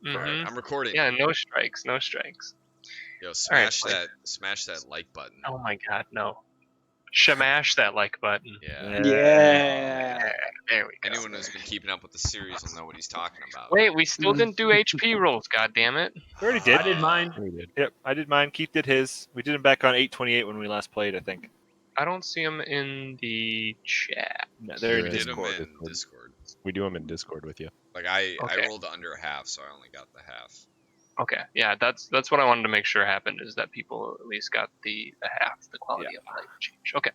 Mm-hmm. I'm recording. Yeah, no strikes, no strikes. Yo, All right, smash that like button. oh my God, no! Shamash that like button. Yeah. Yeah. There we go. Anyone who's been keeping up with the series will know what he's talking about. Wait, we still didn't do HP rolls. God damn it! We already did. I did mine. We did. Yep, I did mine. Keith did his. We did him back on 828 when we last played, I think. I don't see him in the chat. No, they're in We did them Discord. in Discord. We do them in Discord with you. Like I Okay. rolled under a half, so I only got the half. Okay, yeah, that's what I wanted to make sure happened, is that people at least got the half the quality of life change. Okay,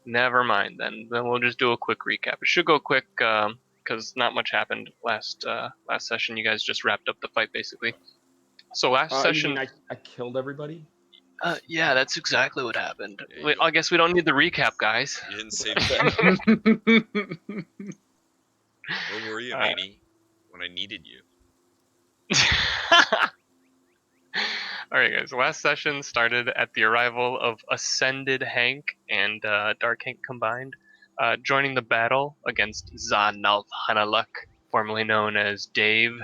never mind then. Then we'll just do a quick recap. It should go quick because not much happened last session. You guys just wrapped up the fight basically. So last session, You mean I killed everybody? yeah, that's exactly what happened. Yeah, I guess we don't need the recap, guys. You didn't save me. Where were you, Manny, when I needed you? Alright guys, last session started at the arrival of Ascended Hank and Dark Hank combined, joining the battle against Zanalf Hanaluk, formerly known as Dave,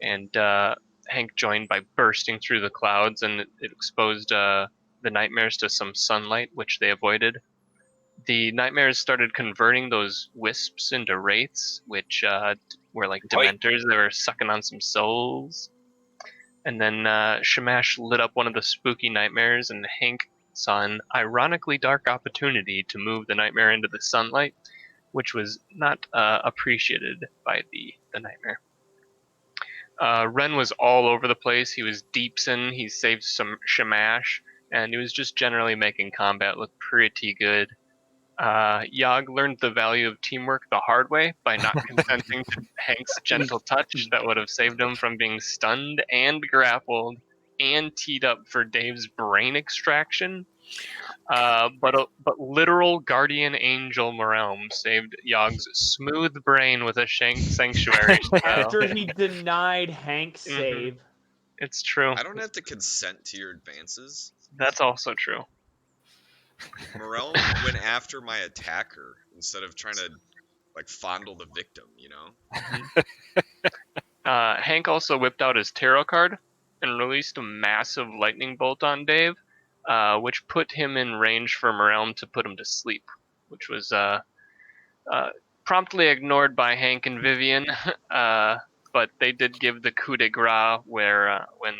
and Hank joined by bursting through the clouds, and it exposed the nightmares to some sunlight, which they avoided. The nightmares started converting those wisps into wraiths, which were like dementors. They were sucking on some souls. And then Shamash lit up one of the spooky nightmares, and Hank saw an ironically dark opportunity to move the nightmare into the sunlight, which was not appreciated by the nightmare. Ren was all over the place. He was deepsin, he saved some Shamash, and he was just generally making combat look pretty good. Yog learned the value of teamwork the hard way by not consenting to Hank's gentle touch that would have saved him from being stunned and grappled and teed up for Dave's brain extraction. But literal guardian angel Morelm saved Yog's smooth brain with a sanctuary spell. After he denied Hank's save. It's true. I don't have to consent to your advances. That's also true. Morel went after my attacker instead of trying to like fondle the victim, you know? Hank also whipped out his tarot card and released a massive lightning bolt on Dave, which put him in range for Morelm to put him to sleep, which was promptly ignored by Hank and Vivian, but they did give the coup de grace where when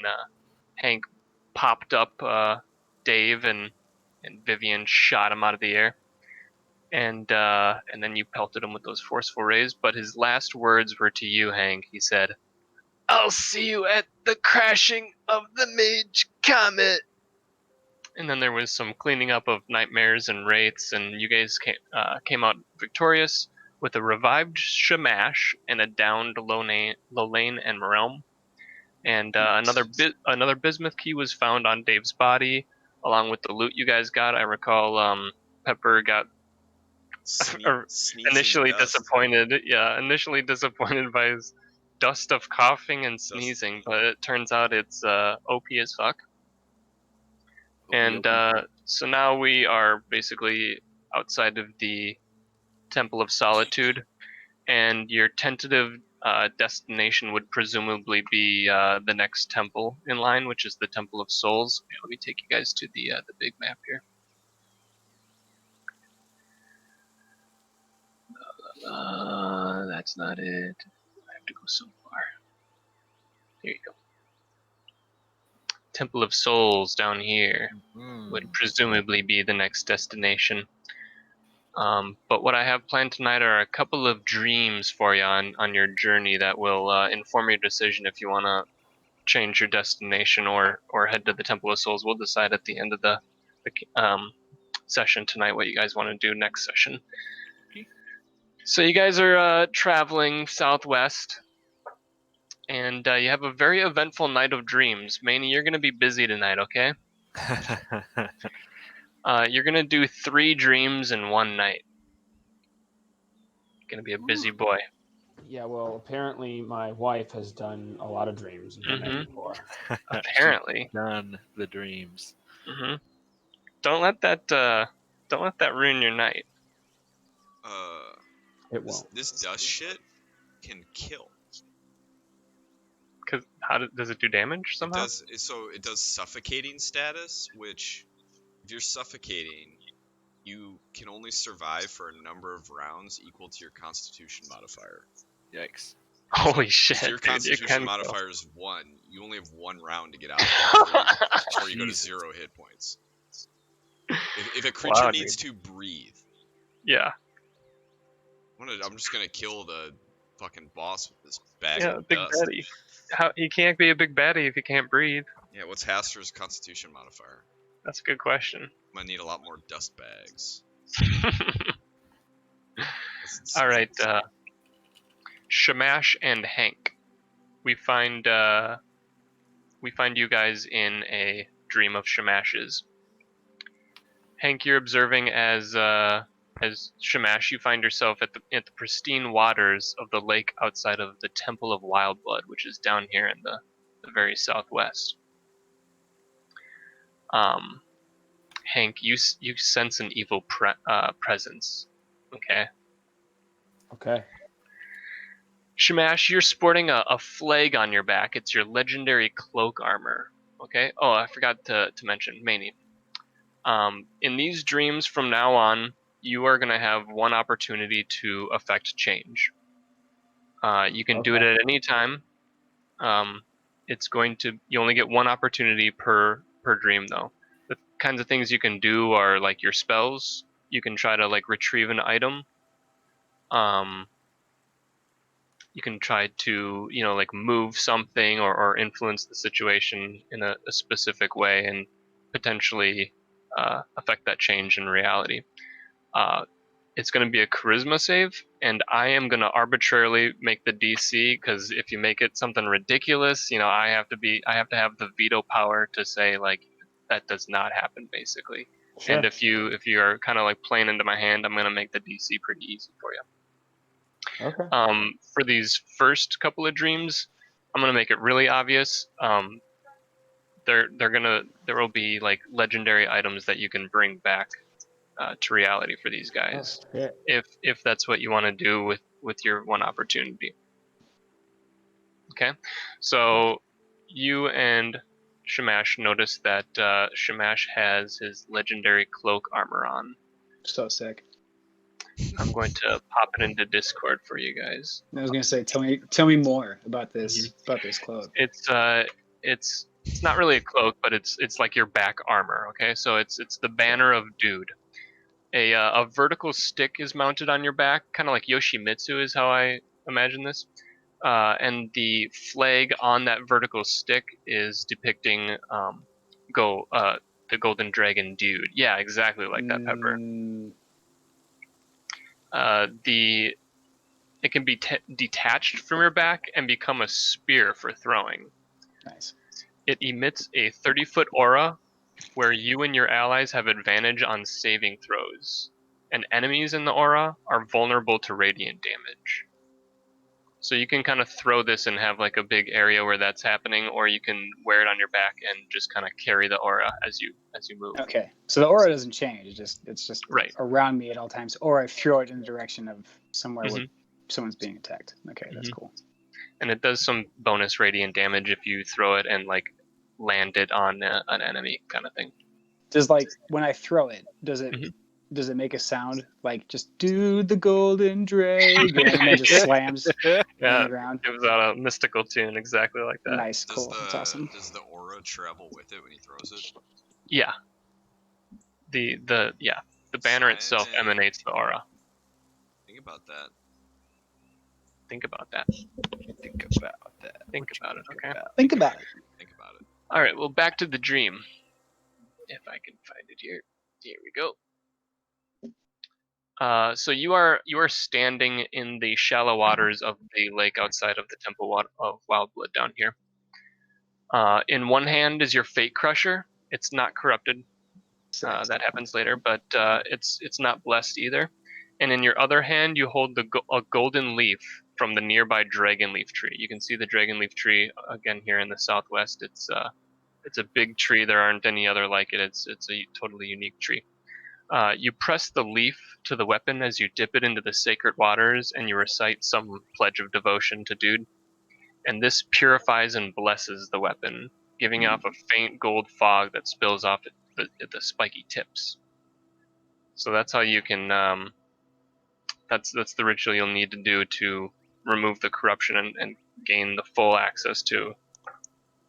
Hank popped up Dave and Vivian shot him out of the air, and then you pelted him with those forceful rays. But his last words were to you, Hank. He said, "I'll see you at the crashing of the Mage Comet." And then there was some cleaning up of nightmares and wraiths, and you guys came out victorious with a revived Shamash and a downed Lolaine and Morelm. And another bismuth key was found on Dave's body, along with the loot you guys got. I recall Pepper got initially disappointed. Yeah, initially disappointed by his dust of coughing and sneezing, but it turns out it's OP as fuck. And so now we are basically outside of the Temple of Solitude, and your tentative destination would presumably be the next temple in line, which is the Temple of Souls. Let me take you guys to the big map here. That's not it. I have to go so far. Here you go. Temple of Souls down here would presumably be the next destination. But what I have planned tonight are a couple of dreams for you on your journey that will inform your decision if you want to change your destination or head to the Temple of Souls. We'll decide at the end of the session tonight what you guys want to do next session. So you guys are traveling southwest, and you have a very eventful night of dreams. Manny, you're going to be busy tonight, okay? You're going to do 3 dreams in one night. Going to be a busy boy. Yeah, well, apparently my wife has done a lot of dreams in the night before. Apparently. Done the dreams. Mm-hmm. Don't let that ruin your night. It won't. This dust shit can kill. Cause does it do damage somehow? It does suffocating status, which if you're suffocating, you can only survive for a number of rounds equal to your Constitution modifier. Yikes. Holy shit, So your dude, you Constitution can kill. modifier is 1. You only have 1 round to get out of it before you go to Jesus. 0 hit points. If a creature Wow, needs to breathe, Yeah, I'm just gonna kill the fucking boss with this bag yeah, of big dust. baddie. He can't be a big baddie if he can't breathe. Yeah, what's Haster's Constitution modifier? That's a good question. I'm gonna need a lot more dust bags. All right, Shamash and Hank. We find you guys in a dream of Shamash's. Hank, you're observing as Shamash, you find yourself at the pristine waters of the lake outside of the Temple of Wildblood, which is down here in the very southwest. Hank, you sense an evil presence. Okay. Okay. Shamash, you're sporting a flag on your back. It's your legendary cloak armor. Okay. Oh, I forgot to mention Maney. In these dreams from now on, you are going to have one opportunity to affect change. You can do it Okay. at any time. You only get one opportunity per dream though. The kinds of things you can do are like your spells. You can try to like retrieve an item. You can try to like move something or influence the situation in a specific way and potentially affect that change in reality. It's going to be a charisma save, and I am going to arbitrarily make the DC because if you make it something ridiculous, I have to have the veto power to say like that does not happen basically. Sure. And if you are kind of like playing into my hand, I'm going to make the DC pretty easy for you. Okay. For these first couple of dreams, I'm gonna make it really obvious. There will be like legendary items that you can bring back to reality for these guys, Oh, shit. if that's what you want to do with your one opportunity. Okay, so you and Shamash notice that Shamash has his legendary cloak armor on. So sick. I'm going to pop it into Discord for you guys. I was gonna say, tell me more about this Mm-hmm. about this cloak. It's not really a cloak, but it's like your back armor. Okay, so it's the banner of Dude. A vertical stick is mounted on your back, kind of like Yoshimitsu is how I imagine this. And the flag on that vertical stick is depicting the golden dragon Dude. Yeah, exactly like that, Pepper. It can be detached from your back and become a spear for throwing. Nice. It emits a 30-foot aura where you and your allies have advantage on saving throws, and enemies in the aura are vulnerable to radiant damage. So you can kind of throw this and have like a big area where that's happening, or you can wear it on your back and just kind of carry the aura as you move. Okay, so the aura doesn't change. It's just Right. around me at all times, or I throw it in the direction of somewhere where Mhm. someone's being attacked. Okay, that's Mhm. cool. And it does some bonus radiant damage if you throw it and like land it on an enemy, kind of thing. Does like when I throw it, does it Mhm. does it make a sound like just do the golden dragon and then just slams on Yeah, the ground? gives out a mystical tune exactly like that. Nice, cool. That's awesome. Does the aura travel with it when he throws it? Yeah. The banner itself Science. emanates the aura. Think about that. Think about that. Think about that. Think about it, okay? Think about it. Think about it. All right, well, back to the dream. If I can find it here. Here we go. So you are standing in the shallow waters of the lake outside of the Temple of Wildblood down here. In one hand is your Fate Crusher. It's not corrupted. That happens later, but it's not blessed either. And in your other hand, you hold a golden leaf from the nearby dragon leaf tree. You can see the dragon leaf tree again here in the southwest. It's a big tree. There aren't any other like it. It's a totally unique tree. You press the leaf to the weapon as you dip it into the sacred waters, and you recite some pledge of devotion to Dude. and this purifies and blesses the weapon, giving off a faint gold fog that spills off at the spiky tips. So that's how you can. That's the ritual you'll need to do to remove the corruption and gain the full access to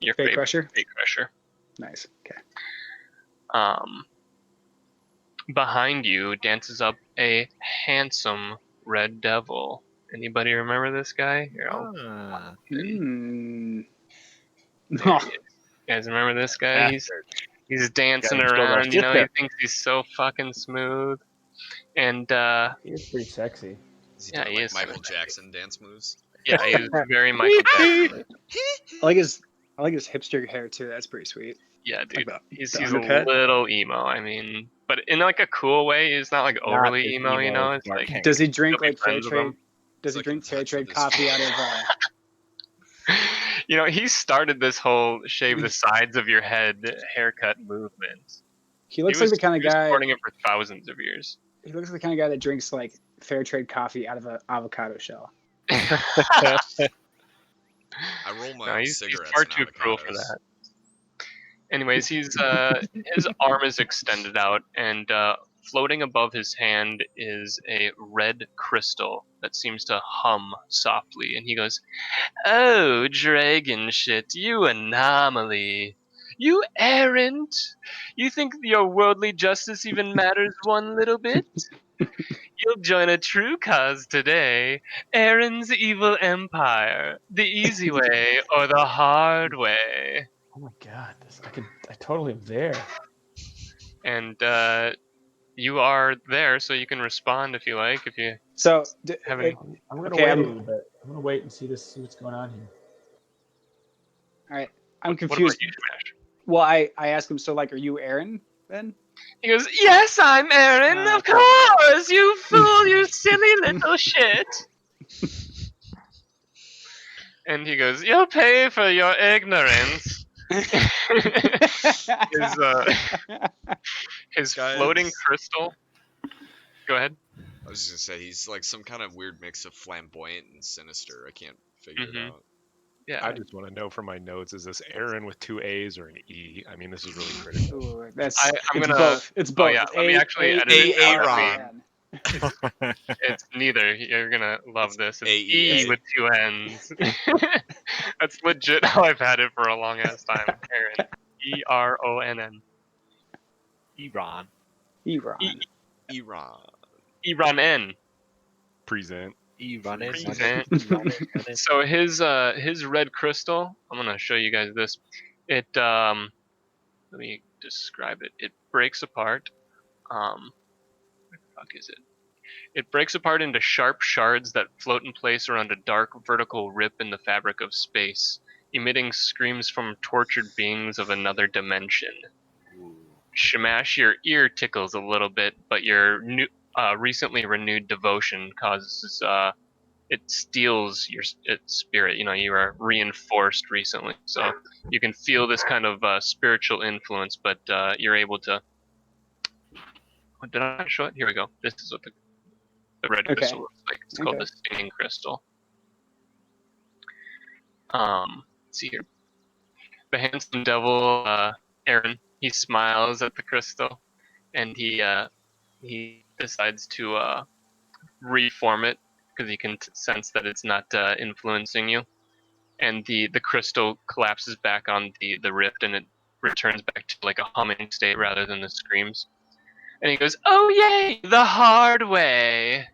your Fate favorite Crusher? Fate Crusher. Nice. Okay. Behind you dances up a handsome red devil. Anybody remember this guy? Here, Ah, Hmm. there he is. You guys remember this guy? He's dancing Gotta show that around. You shit know, he there. thinks he's so fucking smooth. And He's pretty sexy. Is he Yeah, doing he like is Michael sexy. Jackson dance moves? yeah, he's very Michael Jackson. I like his hipster hair too. That's pretty sweet. Yeah, dude. Like He's the a undercut? little emo. I mean, but in like a cool way. He's not like overly this emo. You emo know, it's dark like Hank. Does he drink You'll be like fair friends with trade? him. Does He's he like in drink fair touch trade with his coffee out of? You know, he started this whole shave the sides of your head haircut movement. He looks like the kind of he was guy. supporting it for thousands of years. He looks like the kind of guy that drinks like fair trade coffee out of an avocado shell. I roll my No, own he's cigarettes far and too cruel for avocados. that. Anyways, his arm is extended out, and floating above his hand is a red crystal that seems to hum softly. And he goes, "Oh, dragon shit, you anomaly. You errant. You think your worldly justice even matters one little bit? You'll join a true cause today. Aaron's evil empire. The easy way or the hard way." Oh my god, I totally am there. And you are there, so you can respond if you like. If you So have any, I'm gonna Okay, wait I'm- a little bit. I'm gonna wait and see what's going on here. all right, I'm what confused. about you, Smash? Well, I asked him. So like, are you Aaron then? He goes, "Yes, I'm Aaron. Of cool. course, you fool, you silly little shit." And he goes, "You'll pay for your ignorance." His Guys. floating crystal. Go ahead. I was just gonna say he's like some kind of weird mix of flamboyant and sinister. I can't figure it Mhm. out. Yeah. I just want to know from my notes: is this Aaron with 2 A's or an E? I mean, this is really critical. Ooh, that's. I'm it's gonna- both. It's both. yeah, It's let me actually edit it out. A-R-O-N. It's neither. You're gonna love this. It's AEA. E with 2 N's. That's legit how I've had it for a long ass time. Aaron. ERONN. Iran. Iran. Iran. Iran N. Present. Iran is. Present. So his red crystal. I'm gonna show you guys this. It let me describe it. It breaks apart. Where the fuck is it? It breaks apart into sharp shards that float in place around a dark vertical rip in the fabric of space, emitting screams from tortured beings of another dimension. Shamash, your ear tickles a little bit, but your recently renewed devotion causes it steals your spirit. You know, you are reinforced recently, so you can feel this kind of spiritual influence, but you're able to. What, did I show it? Here we go. This is what the red Okay. crystal looks like. It's called Okay. the stinging crystal. Let's see here. The handsome devil, Aaron, he smiles at the crystal, and he decides to reform it because he can sense that it's not influencing you. And the crystal collapses back on the rift, and it returns back to like a humming state rather than the screams. And he goes, "Oh yay, the hard way."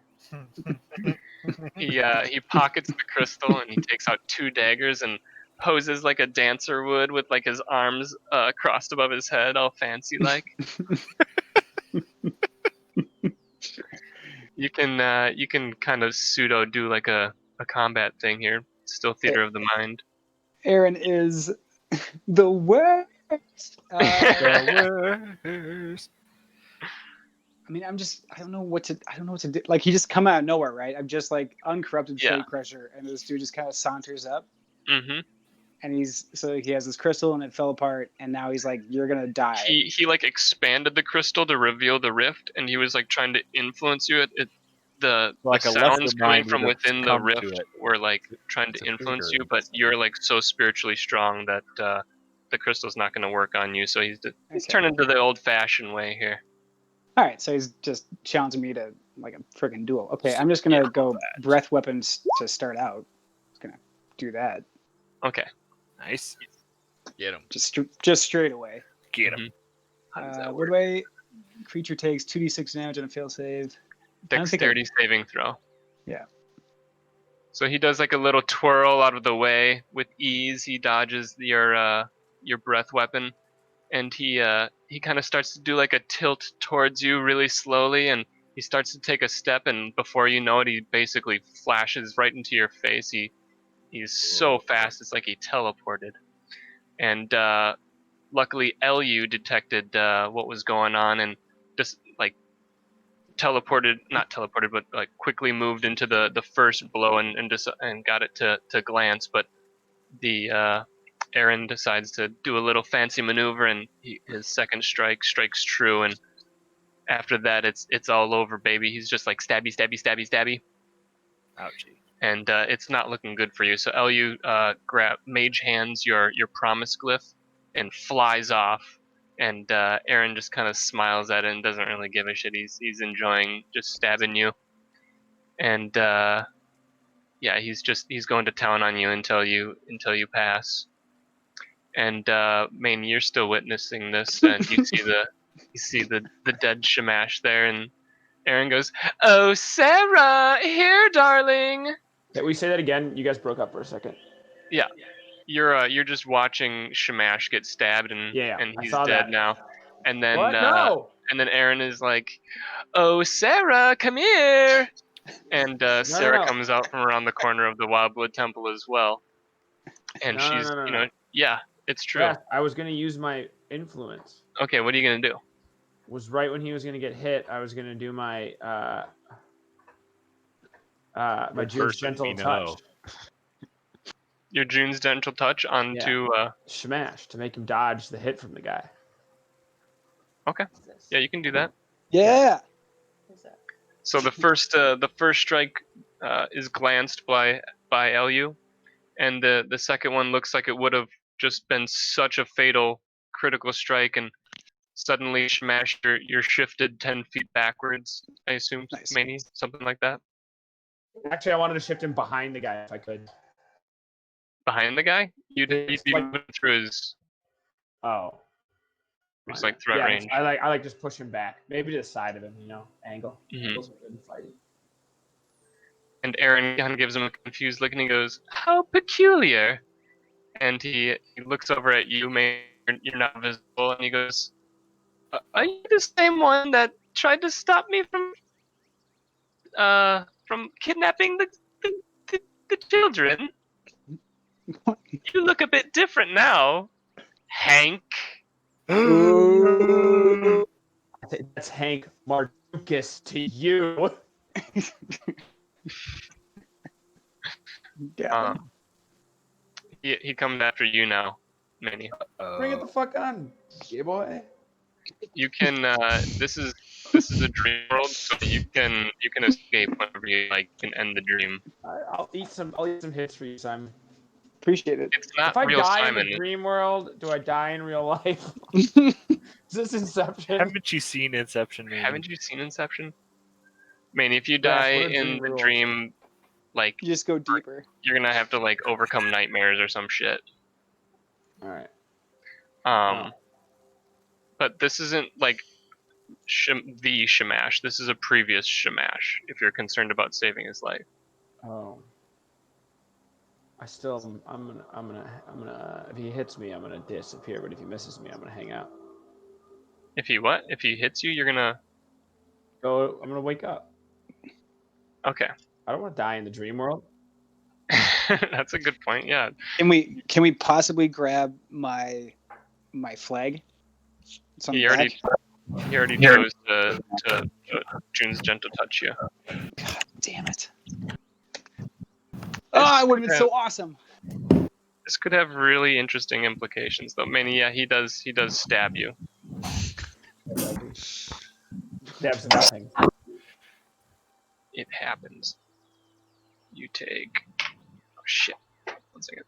He pockets the crystal and he takes out 2 daggers and poses like a dancer would with like his arms crossed above his head, all fancy like. You can kind of pseudo do like a combat thing here. Still theater of the mind. Aaron is the worst. I mean, I don't know what to do. Like, he just come out of nowhere, right? I'm just like uncorrupted Yeah. Fate Crusher, and this dude just kind of saunters up, Mm-hmm. and he has this crystal, and it fell apart, and now he's like, "You're gonna die." He like expanded the crystal to reveal the rift, and he was like trying to influence you. the Like a lesser sounds coming mind from would have within the come to rift it. were like trying It's to a influence bigger you, but investment. you're like so spiritually strong that the crystal's not going to work on you. So he's Okay. turning to the old-fashioned way here. All right, so he's just challenging me to like a freaking duel. Okay, I'm just gonna go breath weapons to start out. Just gonna do that Okay. Nice. Get him. just straight away. Get him. How does that What work? do I? Creature takes 2d6 damage on a fail save. I don't think I- Dexterity saving throw. Yeah. So he does like a little twirl out of the way with ease. He dodges your breath weapon, and he kind of starts to do like a tilt towards you really slowly, and he starts to take a step, and before you know it, he basically flashes right into your face. He's so fast, it's like he teleported. And luckily, Lu detected what was going on and just like not teleported, but like quickly moved into the first blow and got it to glance. But the Aaron decides to do a little fancy maneuver, and his second strike strikes true, and after that, it's all over, baby. He's just like stabby, stabby, stabby, stabby, Ouchie. and it's not looking good for you. So Lu mage hands your promise glyph and flies off, and Aaron just kind of smiles at it and doesn't really give a shit. He's enjoying just stabbing you, and yeah, he's going to town on you until you pass. And Maine, you're still witnessing this, and you see the dead Shamash there, and Aaron goes, "Oh, Sarah, here, darling." Can we say that again? You guys broke up for a second. Yeah, you're just watching Shamash get stabbed, and Yeah, and I he's saw dead that. now. And then What? No. and then Aaron is like, "Oh, Sarah, come here." And Sarah no. comes out from around the corner of the Wildwood Temple as well, and No, she's no. yeah, it's true. Yeah, I was gonna use my influence. Okay, what are you gonna do? Was right when he was gonna get hit. I was gonna do my my Good June's person, gentle we know. touch. Your June's gentle touch onto Shamash to make him dodge the hit from the guy. Okay. Yeah, you can do that. Yeah. So the first strike is glanced by Lu, and the second one looks like it would have just been such a fatal critical strike, and suddenly Shamash, you're shifted 10 feet backwards. I assume, Nice. maybe something like that. Actually, I wanted to shift him behind the guy if I could. Behind the guy, you'd It's be like- moving through his Oh. just Why like not? threat Yeah, range. I like just push him back. Maybe to the side of him, angle. Mhm. Angles are good in fighting. And Aaron kind of gives him a confused look, and he goes, "How peculiar!" And he looks over at you, man. You're not visible, and he goes, "Are you the same one that tried to stop me from kidnapping the children? You look a bit different now, Hank." Ooh. I think that's Hank Mardukas to you. Yeah. He comes after you now, Manny. Bring it the fuck on, yeah boy. You can. This is a dream world, so you can escape whenever you like. You can end the dream. I'll eat some hits for you, Simon. Appreciate it. It's not If I real die Simon. in the dream world, do I die in real life? Is this Inception? Haven't you seen Inception, man? Haven't you seen Inception? Manny, if you Yes, die what a in dream the rules. dream, like You just go deeper. you're gonna have to like overcome nightmares or some shit. All right. Um, but this isn't like the Shamash. This is a previous Shamash. If you're concerned about saving his life. Oh. I'm gonna. If he hits me, I'm gonna disappear. But if he misses me, I'm gonna hang out. If he what? If he hits you, you're gonna. Go. I'm gonna wake up. Okay. I don't want to die in the dream world. That's a good point. Yeah. Can we possibly grab my flag? It's on He the already chose to June's gentle touch you. back. Damn it. Oh, it would have been so awesome. This could have really interesting implications, though. Manny, yeah, he does stab you. Stabs nothing. it happens. You take... Oh, shit. 1 second.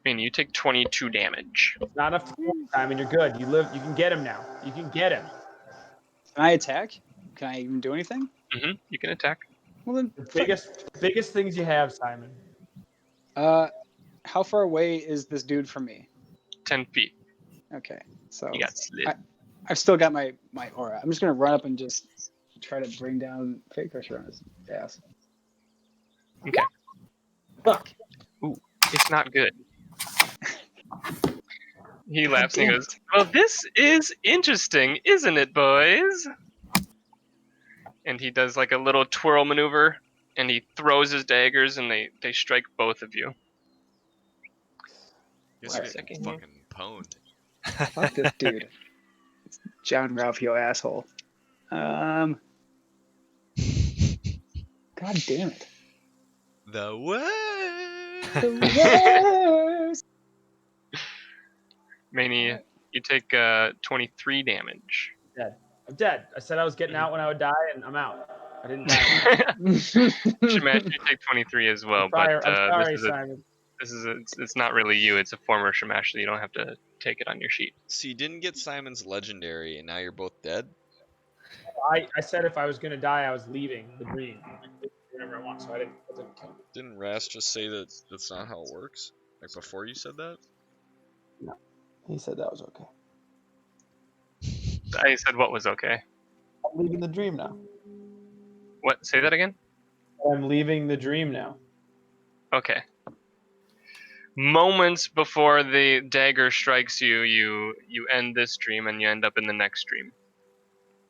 You take 22 damage. It's not enough time, and you're good. You live. You can get him now. You can get him. Can I attack? Can I even do anything? You can attack. Well then, The biggest things you have, Simon. how far away is this dude from me? 10 feet. Okay, so You got slid. I've still got my aura. I'm just gonna run up and just try to bring down fake pressure on his ass. Okay. Fuck. It's not good. He laughs and he damn goes, "Well, this is interesting, isn't it, boys?" And he does like a little twirl maneuver, and he throws his daggers, and they strike both of you. Guess Wait a you're second fucking pwned. Fuck this dude. It's John Ralphio asshole. God damn it. The what? The worst. Manny, you take 23 damage. I'm dead. I said I was getting out when I would die, and I'm out. I didn't die. Shamash, you take 23 as well, I'm but sorry, this is Simon. it's not really you. It's a former Shamash, so you don't have to take it on your sheet. So you didn't get Simon's legendary, and now you're both dead? I said if I was gonna die, I was leaving the dream. Whatever I want, so I didn't kill him. Didn't Rast just say that that's not how it works? Like before you said that? He said that was okay. I said what was okay. I'm leaving the dream now. What? Say that again? I'm leaving the dream now. Okay. Moments before the dagger strikes you, you end this dream and you end up in the next dream.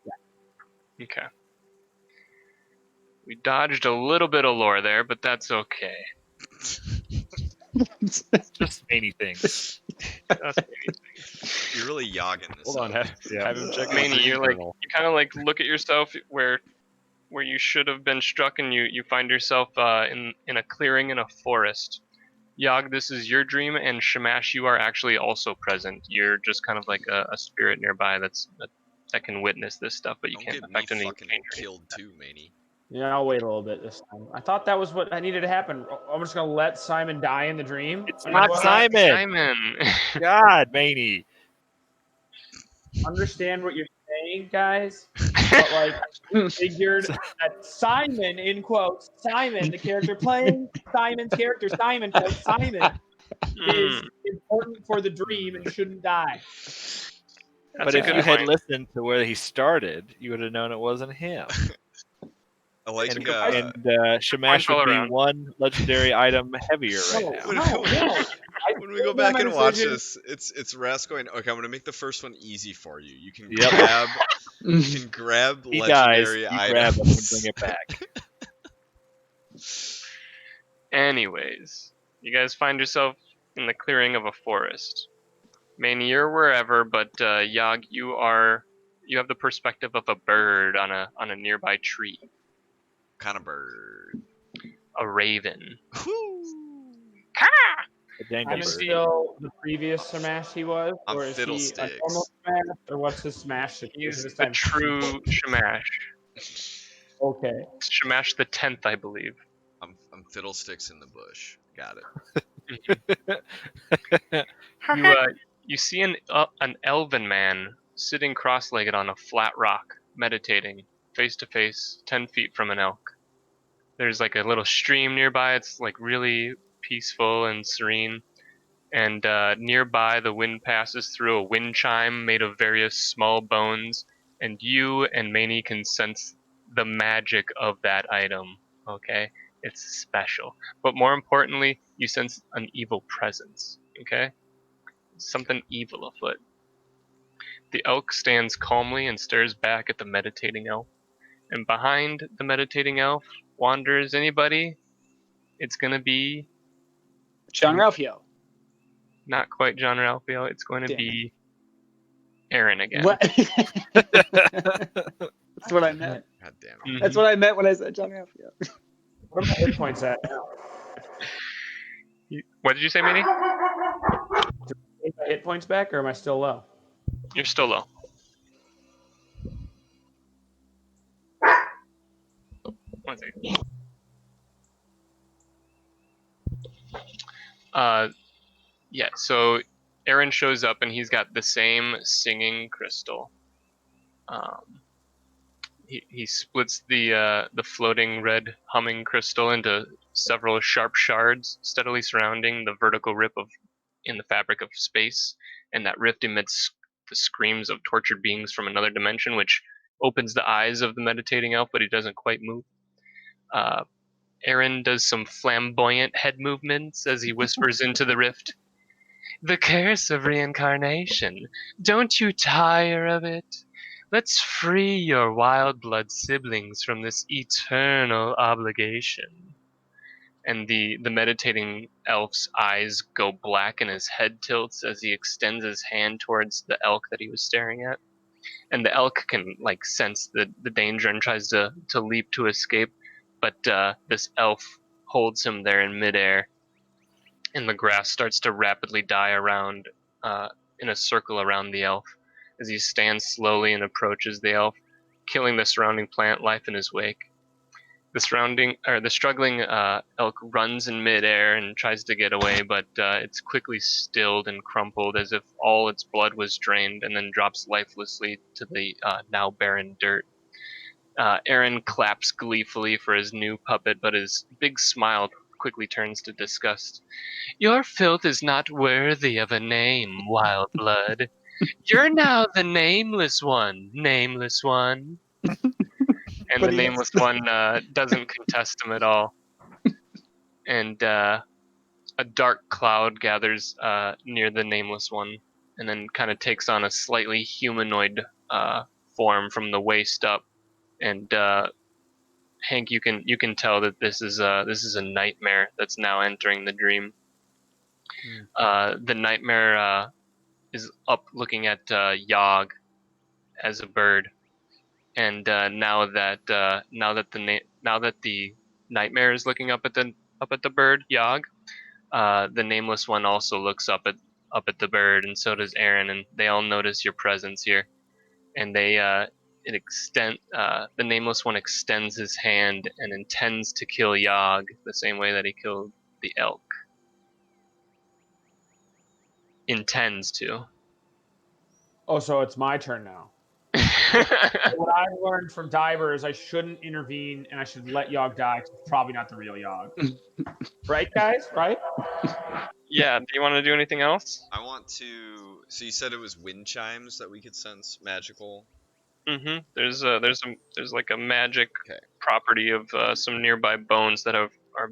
Yeah. Okay. We dodged a little bit of lore there, but that's okay. Just many things. You're really yogging this Hold on, up. have him check. Manny, his you're like, journal. you kind of like look at yourself where you should have been struck, and you find yourself in a clearing in a forest. Yog, this is your dream, and Shamash, you are actually also present. You're just kind of like a spirit nearby that can witness this stuff, but you Don't can't get me affect any fucking change. killed too, Manny. Yeah, I'll wait a little bit this time. I thought that was what I needed to happen. I'm just gonna let Simon die in the dream. It's And not what- Simon. Simon. God, Manny. Understand what you're saying, guys, but like figured that Simon, in quotes, Simon, the character playing Simon's character, Simon, quote, Simon, is important for the dream and shouldn't die. That's But a if good you had point. listened to where he started, you would have known it wasn't him. I like And Shamash all would be around. one legendary item heavier right now. No. when we go back and watch this, it's Rast going, okay, I'm gonna make the first one easy for you. You can Yep. grab He dies, legendary you items. grab him and bring it back. Anyways, you guys find yourself in the clearing of a forest. Manny, you're wherever, but Yog, you have the perspective of a bird on a nearby tree. Kind of bird. A raven. Whoo! The Dango I'm bird. still the previous Smash he was, I'm or is he a Fiddlesticks. normal Smash, or what's his Smash? He's this the time? true Shamash. Okay. Shamash the 10th, I believe. I'm Fiddlesticks in the bush. Got it. You see an elven man sitting cross-legged on a flat rock, meditating, face to face, 10 feet from an elk. There's like a little stream nearby. It's like really peaceful and serene. And nearby, the wind passes through a wind chime made of various small bones. And you and Manny can sense the magic of that item. Okay? It's special. But more importantly, you sense an evil presence. Okay? Something evil afoot. The elk stands calmly and stares back at the meditating elf. And behind the meditating elf wanders anybody? It's gonna be John Ralphio. not quite John Ralphio. It's going to Damn be Aaron again. What? That's what I meant. God damn it. Mhm. That's what I meant when I said John Ralphio. What are my hit points at now? What did you say, Manny? Take my hit points back, or am I still low? You're still low. One second. Yeah, so Aaron shows up and he's got the same singing crystal. He splits the floating red humming crystal into several sharp shards, steadily surrounding the vertical rip in the fabric of space, and that rift emits the screams of tortured beings from another dimension, which opens the eyes of the meditating elf, but he doesn't quite move. Aaron does some flamboyant head movements as he whispers into the rift. The curse of reincarnation. Don't you tire of it? Let's free your wild blood siblings from this eternal obligation. And the meditating elf's eyes go black and his head tilts as he extends his hand towards the elk that he was staring at. And the elk can like sense the danger and tries to leap to escape, but this elf holds him there in midair, and the grass starts to rapidly die around in a circle around the elf as he stands slowly and approaches the elf, killing the surrounding plant life in his wake. The struggling elk runs in midair and tries to get away, but it's quickly stilled and crumpled as if all its blood was drained, and then drops lifelessly to the now barren dirt. Aaron claps gleefully for his new puppet, but his big smile quickly turns to disgust. Your filth is not worthy of a name, Wild Blood. You're now the nameless one, nameless one. And But the nameless one doesn't contest him at all. And a dark cloud gathers near the nameless one, and then kind of takes on a slightly humanoid form from the waist up. And Hank, you can tell that this is a nightmare that's now entering the dream. The nightmare is up looking at Yogg as a bird, and now that the nightmare is looking up at the bird Yogg, the nameless one also looks up at the bird, and so does Aaron, and they all notice your presence here, and the nameless one extends his hand and intends to kill Yogg the same way that he killed the elk. Intends to. Oh, so it's my turn now. What I've learned from Diver is I shouldn't intervene and I should let Yogg die because it's probably not the real Yogg. Right, guys? Right? Yeah, do you want to do anything else? I want to. So you said it was wind chimes that we could sense magical. Mm-hmm. There's like a magic Okay. property of some nearby bones that are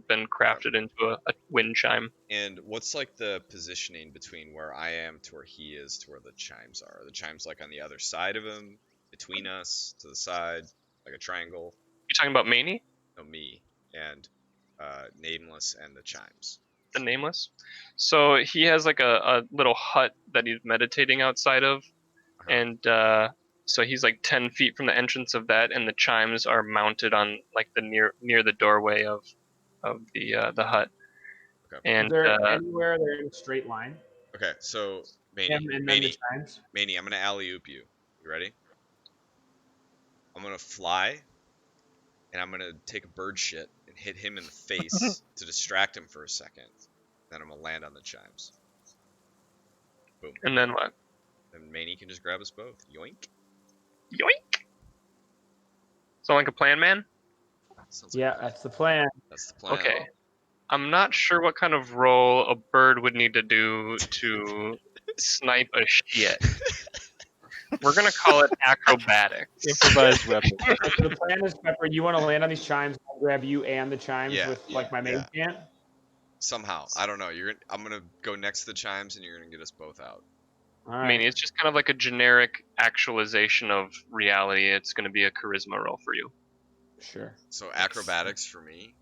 been crafted into a wind chime. And what's like the positioning between where I am to where he is to where the chimes are? Are the chimes like on the other side of him, between us, to the side, like a triangle? You talking about Maney, No, me and Nameless and the chimes. the nameless? So he has like a little hut that he's meditating outside of, Uh-huh. and so he's like 10 feet from the entrance of that, and the chimes are mounted on like the near the doorway of the hut. Okay. And Is there anywhere they're in a straight line? Okay, so Him Maney, and then the Maney, chimes? Maney, I'm gonna alley-oop you. You ready? I'm gonna fly, and I'm gonna take a bird shit and hit him in the face to distract him for a second. Then I'm gonna land on the chimes. Boom. and then what? And Maney can just grab us both. Yoink. Yoink! Sound like a plan, man? Sounds like Yeah, that's the plan. that's the plan. Okay. I'm not sure what kind of roll a bird would need to do to snipe a shit. We're gonna call it acrobatics. Improvised weapon. So the plan is, Pepper, you want to land on these chimes, I'll grab you and the chimes Yeah, with like my main chant? Somehow, I don't know. I'm gonna go next to the chimes, and you're gonna get us both out. All I right. mean, it's just kind of like a generic actualization of reality. It's gonna be a charisma roll for you. Sure. So acrobatics for me.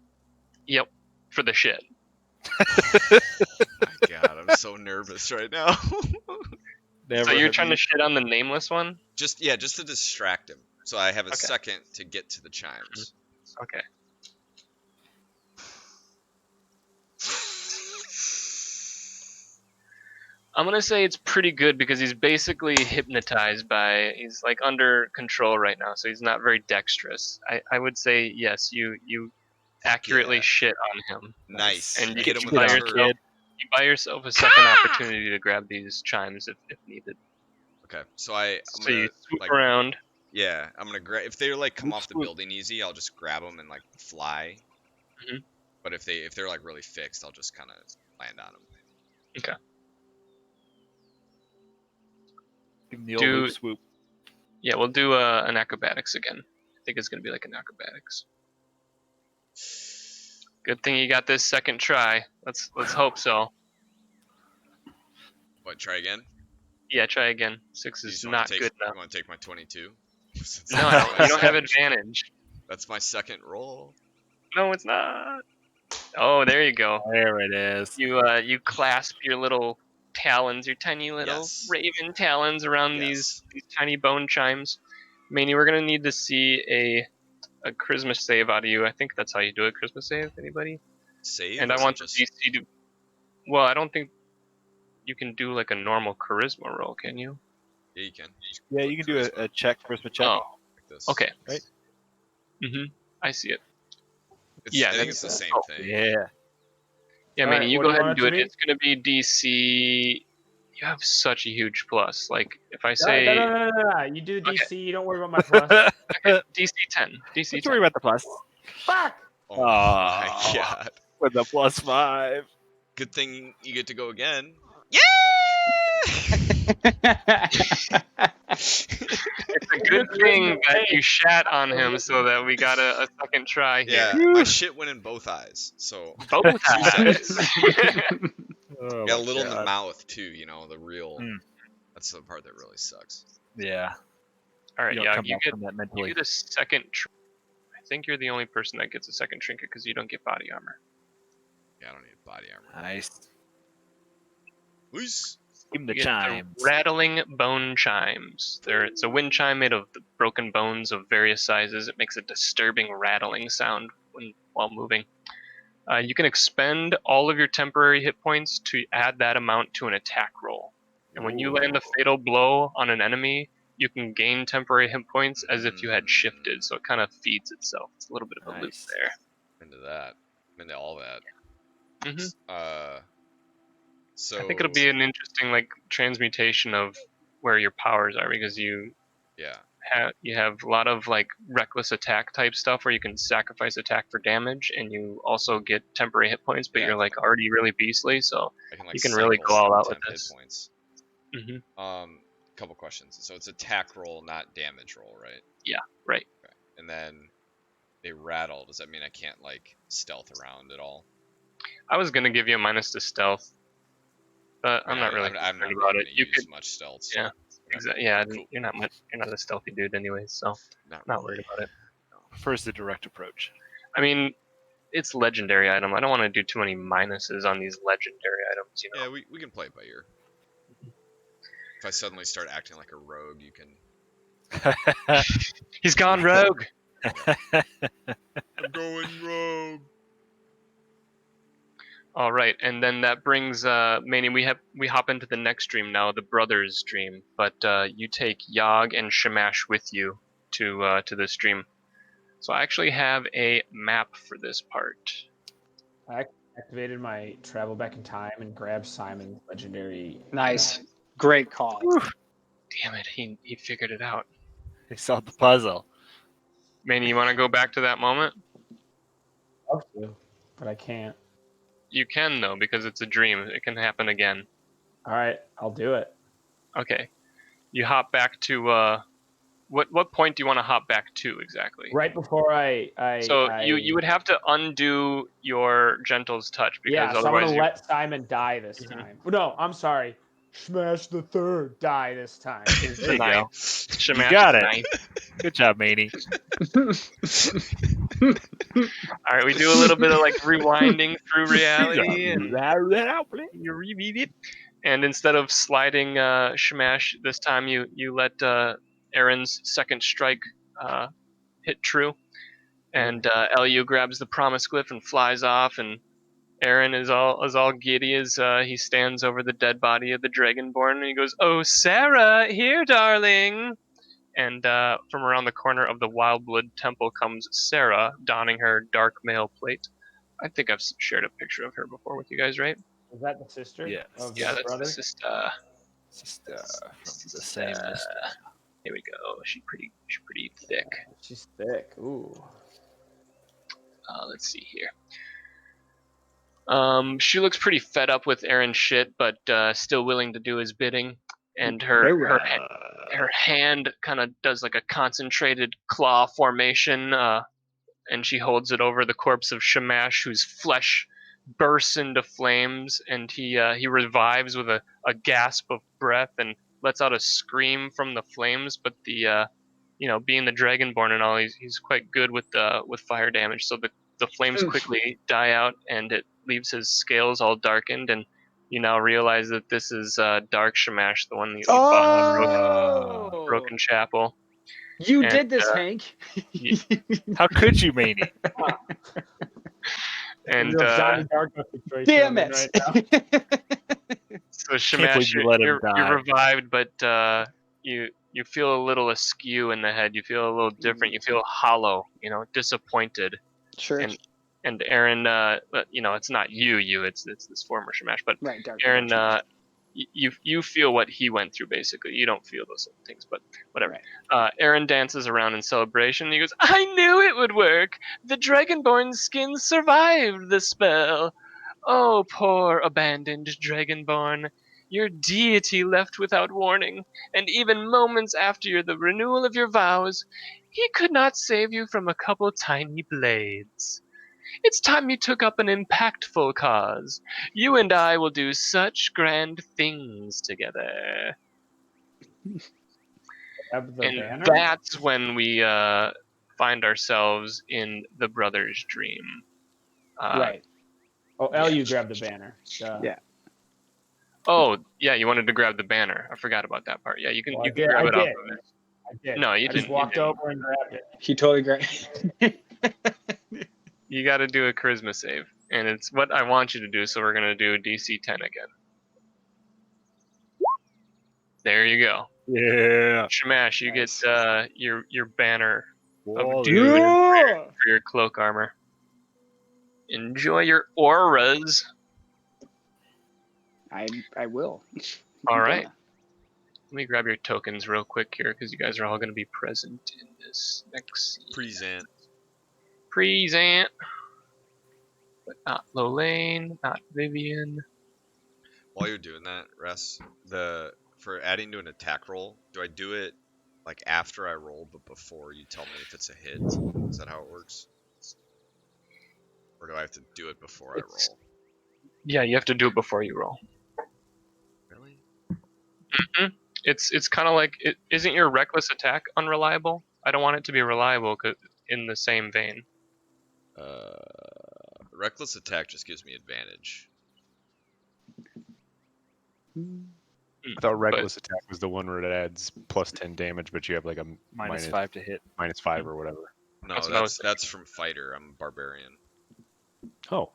Yep, for the shit. My God, I'm so nervous right now. Never So you're have trying you- to shit on the nameless one? just to distract him, so I have a Okay. second to get to the chimes. Okay. I'm gonna say it's pretty good because he's basically hypnotized by. He's like under control right now, so he's not very dexterous. I would say yes. You accurately Yeah. shit on him, Nice. and you Hit him you with buy a yourself turd. you buy yourself a second opportunity to grab these chimes if needed. Okay, so I'm So gonna you swoop like, around. yeah, I'm gonna grab if they like come Swoop, off the swoop. building easy, I'll just grab them and like fly. Mhm. But if they're like really fixed, I'll just kind of land on them. Give him the old Do- hoop swoop. Yeah, we'll do an acrobatics again. I think it's gonna be like an acrobatics. Good thing you got this second try. Let's hope so. What? Try again? Yeah, try again. 6 You is just want not to take? good enough. You want to take my 22? No, I don't, you don't have advantage. That's my second roll. No, it's not. Oh, there you go. There it is. You clasp your little talons, your tiny little Yes. raven talons around Yes. these tiny bone chimes. Manny, we're gonna need to see a charisma save out of you. I think that's how you do it. Charisma save, anybody? Save. And or I is it want the just DC to. Well, I don't think you can do like a normal charisma roll, can you? Yeah, you can. Just Yeah, put you can do charisma a check, charisma check. Oh, like this. okay. Right. I see it. It's, Yeah, I think that's- it's the same oh, thing. Yeah. Yeah, All Manny, right, you what go do you ahead want and it do to it. be? It's gonna be DC. You have such a huge plus. Like if I No, say no. You do DC. Okay. You don't worry about my plus. DC 10, DC Don't 10. worry about the plus. Fuck. Oh my Aw. god. With the +5. Good thing you get to go again. Yeah. It's a good thing that you shat on him so that we got a second try here. Yeah, my shit went in both eyes. So Both 2 eyes. seconds. Oh Yeah, a my little in the God. mouth too. You know, the real. Mm. That's the part that really sucks. Yeah. All right, You don't yeah, come you back get from that you mentally. get a second. I think you're the only person that gets a second trinket because you don't get body armor. Yeah, I don't need body armor. Nice. Who's Give him the You get chimes. the rattling bone chimes. It's a wind chime made of the broken bones of various sizes. It makes a disturbing rattling sound while moving. You can expend all of your temporary hit points to add that amount to an attack roll. And when you land a fatal blow on an enemy, you can gain temporary hit points as if you had shifted. So it kind of feeds itself. It's a little bit of a loop Nice. there. into that? Into all that. hmm So I think it'll be an interesting like transmutation of where your powers are because you yeah. have a lot of like reckless attack type stuff where you can sacrifice attack for damage and you also get temporary hit points, but Yeah, you're like already really beastly, so I can like you can really cycle go all some out with temp hit this. points. hmm Couple questions. So it's attack roll, not damage roll, right? Yeah, right. Okay. And then they rattle. Does that mean I can't like stealth around at all? I was gonna give you a minus to stealth, but I'm not really I'm concerned not about really it. gonna You use could, much stealth. So yeah, okay, exactly. Yeah, cool. you're not a stealthy dude anyway, so not really. worried about it. Prefers the direct approach. I mean, it's legendary item. I don't want to do too many minuses on these legendary items, you know. Yeah, we can play it by ear. If I suddenly start acting like a rogue, you can. He's gone rogue. I'm going rogue. All right, and then that brings Manny. We hop into the next stream now, the brothers stream. But you take Yogg and Shamash with you to this stream. So I actually have a map for this part. I activated my travel back in time and grabbed Simon's legendary. Nice. Great call. Damn it, he figured it out. He solved the puzzle. Manny, you want to go back to that moment? Love to, but I can't. You can though, because it's a dream. It can happen again. All right, I'll do it. Okay. You hop back to what point do you want to hop back to exactly? Right before So you would have to undo your Gentle's touch because yeah, so I'm otherwise gonna you let Simon die this time. No, I'm sorry. Smash the third die this time. is There the you go. ninth. You Shamash got is it. ninth. Good job, Maney. All right, we do a little bit of like rewinding through reality, and you reread it. And instead of sliding Shamash this time, you let Aaron's second strike hit true, and Lu grabs the promise glyph and flies off, and Aaron is all giddy as he stands over the dead body of the Dragonborn, and he goes, "Oh, Sarah, here, darling!" And from around the corner of the Wildblood Temple comes Sarah, donning her dark mail plate. I think I've shared a picture of her before with you guys, right? Is that the sister? Yes. Of Yeah, the that's brother? the sister. Just from the same list. Here we go. She's pretty thick. She's thick. Ooh. Let's see here. She looks pretty fed up with Aaron's shit, but still willing to do his bidding. And her hand kind of does like a concentrated claw formation, and she holds it over the corpse of Shamash, whose flesh bursts into flames, and he revives with a gasp of breath and lets out a scream from the flames. But the being the Dragonborn and all, he's quite good with fire damage. So the flames quickly die out, and it leaves his scales all darkened, and you now realize that this is Dark Shamash, the one that you fought in Broken Chapel. You And, did this, Hank. How could you, Maney? And Real Johnny Darko situation Damn going it! right now. so Can't Shamash, believe you let him you're die. revived, but you feel a little askew in the head. You feel a little different. You feel hollow, disappointed. Sure. And Aaron, it's not you. It's this former Shamash, but Right, Dark. Aaron, you feel what he went through. Basically, you don't feel those things, but whatever. Right. Aaron dances around in celebration. And he goes, "I knew it would work. The Dragonborn skin survived the spell. Oh, poor abandoned Dragonborn. Your deity left without warning, and even moments after the renewal of your vows, he could not save you from a couple tiny blades. It's time you took up an impactful cause. You and I will do such grand things together." Have the And banner? that's when we find ourselves in the brother's dream. Right. Oh, you grabbed the banner. Yeah. Oh, yeah, you wanted to grab the banner. I forgot about that part. Yeah, you can Well, you can grab it off did. of it. I did. No, you I just didn't. walked over and grabbed it. He totally great. You got to do a charisma save, and it's what I want you to do. So we're gonna do DC 10 again. There you go. Yeah. Shamash, you Nice. get your banner Oh, doom Yeah. for your cloak armor. Enjoy your auras. I will. All I'm right. gonna. Let me grab your tokens real quick here, because you guys are all going to be present in this next scene. Present. But not Lolaine, not Vivian. While you're doing that, Russ, for adding to an attack roll, do I do it like after I roll, but before you tell me if it's a hit? Is that how it works? Or do I have to do it before I roll? Yeah, you have to do it before you roll. Really? It's kind of like, isn't your reckless attack unreliable? I don't want it to be reliable in the same vein. Reckless attack just gives me advantage. I thought reckless attack was the one where it adds plus 10 damage, but you have like a minus 5 to hit. minus 5 or whatever. No, That's what I was that's from fighter. I'm a barbarian. Oh,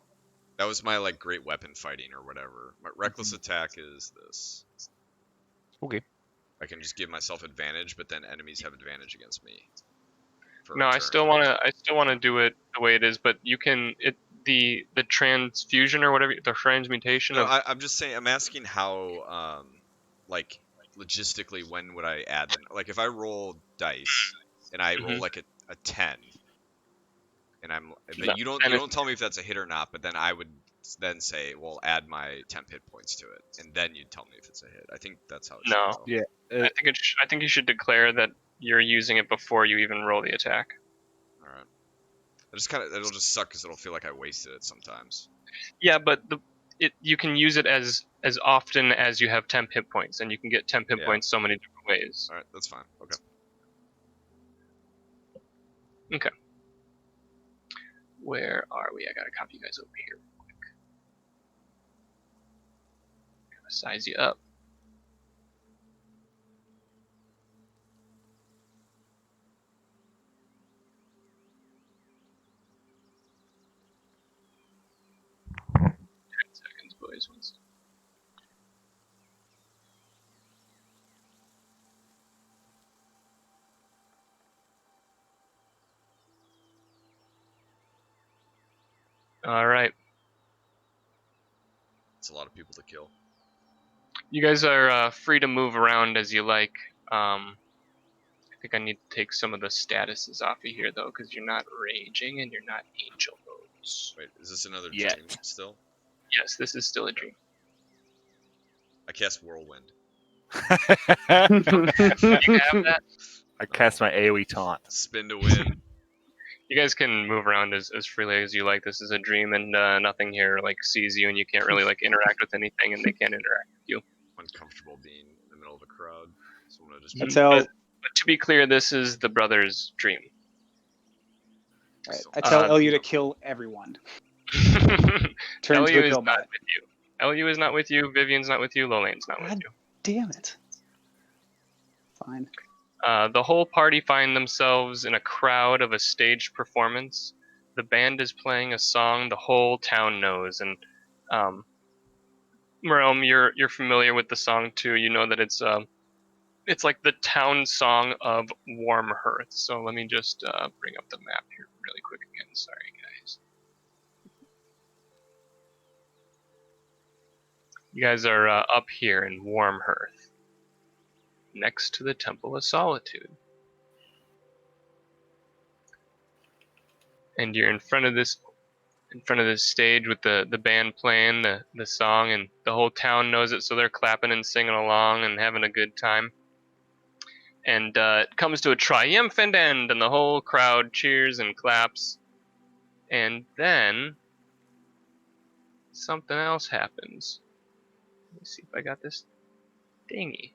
That was my like great weapon fighting or whatever. My reckless attack is this. okay. I can just give myself advantage, but then enemies have advantage against me. for a No, I turn. still want to do it the way it is, but you can the transfusion or whatever, the transmutation No, of I'm just saying. I'm asking how, like, logistically, when would I add them? Like, if I roll dice and I roll like a 10, and No, you don't tell me if that's a hit or not, but then I would then say, well, add my temp hit points to it, and then you'd tell me if it's a hit. I think that's how it should No. go. Yeah. I think you should declare that you're using it before you even roll the attack. All right. It'll just suck because it'll feel like I wasted it sometimes. Yeah, but you can use it as often as you have temp hit points, and you can get temp hit points so many different ways. All right, that's fine. Okay. Okay. Where are we? I gotta copy you guys over here real quick. Gotta size you up. these ones. All right. It's a lot of people to kill. You guys are free to move around as you like. I think I need to take some of the statuses off of here, though, because you're not raging and you're not angel modes. Wait, is this another Yet. dream still? Yes, this is still a dream. I cast Whirlwind. You can have that. I cast my AoE taunt. Spin to win. You guys can move around as freely as you like. This is a dream, and nothing here like sees you, and you can't really like interact with anything, and they can't interact with you. Uncomfortable being in the middle of a crowd. So I'm gonna just. I tell, But to be clear, this is the brother's dream. right, I tell Uh, LU to kill everyone. Turn into LU a is kill not bot. with you. LU is not with you. Vivian's not with you. Lolane's not with God. you. Damn it. Fine. The whole party find themselves in a crowd of a staged performance. The band is playing a song the whole town knows, and Rome, you're familiar with the song too. You know that it's like the town song of Warm Hearth. So let me just bring up the map here really quick again. Sorry, guys. You guys are up here in Warm Hearth, next to the Temple of Solitude. And you're in front of this stage with the band playing the song, and the whole town knows it, so they're clapping and singing along and having a good time. And it comes to a triumphant end, and the whole crowd cheers and claps. And then something else happens. Let me see if I got this thingy.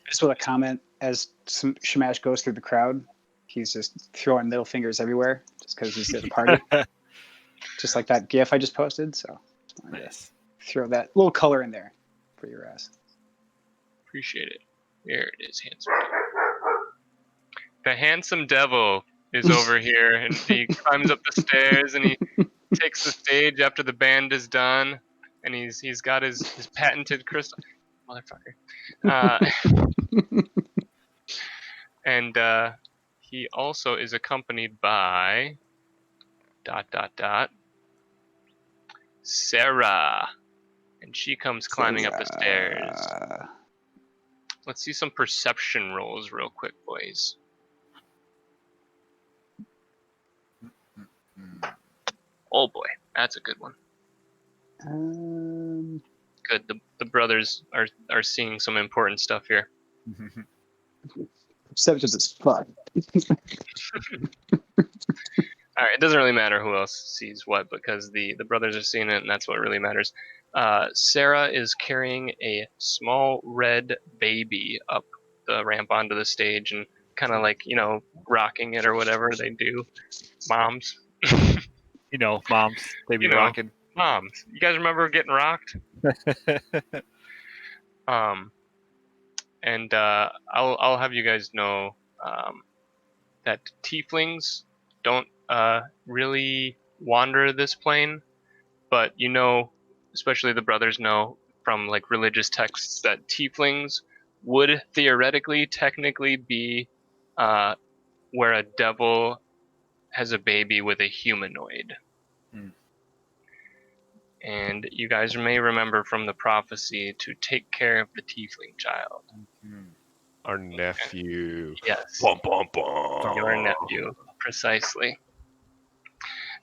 Just with a comment as Shamash goes through the crowd, he's just throwing middle fingers everywhere just because he's at a party. Just like that GIF I just posted. So Yes. throw that little color in there for your ass. Appreciate it. There it is, handsome devil. The handsome devil is over here, and he climbs up the stairs, and he takes the stage after the band is done, and he's got his patented crystal, motherfucker. And he also is accompanied by ... Sarah, and she comes climbing up the stairs. Let's see some perception rolls real quick, boys. Oh boy, that's a good one. Good. The brothers are seeing some important stuff here. Perception is fuck. All right, it doesn't really matter who else sees what because the brothers are seeing it, and that's what really matters. Sarah is carrying a small red baby up the ramp onto the stage and kind of like, rocking it or whatever they do. Moms. You know, moms, they be You know. rocking. Moms. You guys remember getting rocked? And I'll have you guys know that tieflings don't really wander this plane, but especially the brothers know from like religious texts that tieflings would theoretically, technically be where a devil has a baby with a humanoid. And you guys may remember from the prophecy to take care of the tiefling child. Our nephew. Yes. Bum, bum, bum. Your nephew, precisely.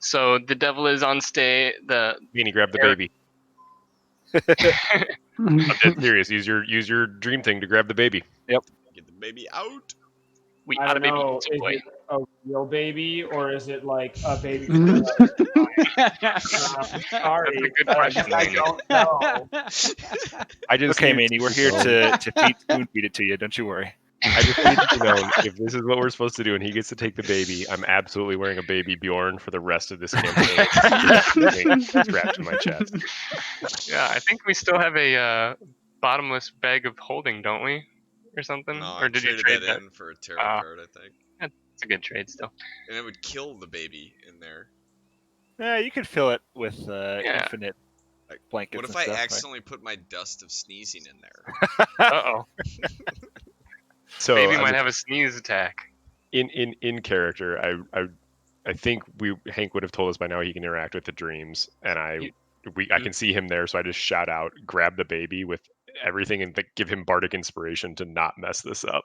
So the devil is on stage. Beanie, grab the baby. I'm dead serious. Use your dream thing to grab the baby. Get the baby out. We I ought to don't be know. easy, Is boy. it a real baby or is it like a baby? Sorry, That's a good question, I Laney. don't know. I just Okay, need- Manny, we're here to spoon feed it to you. Don't you worry. I just need to know if this is what we're supposed to do and he gets to take the baby. I'm absolutely wearing a baby Bjorn for the rest of this campaign. Strapped to my chest. Yeah, I think we still have a bottomless bag of holding, don't we? Or something? No, Or I did you traded trade that that? in for a tarot Ah. card, I think. It's a good trade still. And it would kill the baby in there. Yeah, you could fill it with Yeah. infinite Like, blankets what if and I stuff. accidentally put my dust of sneezing in there? Uh-oh. So Baby I might mean, have a sneeze attack. in character, I think Hank would have told us by now he can interact with the dreams, and I can see him there, so I just shout out, grab the baby with everything, and give him bardic inspiration to not mess this up.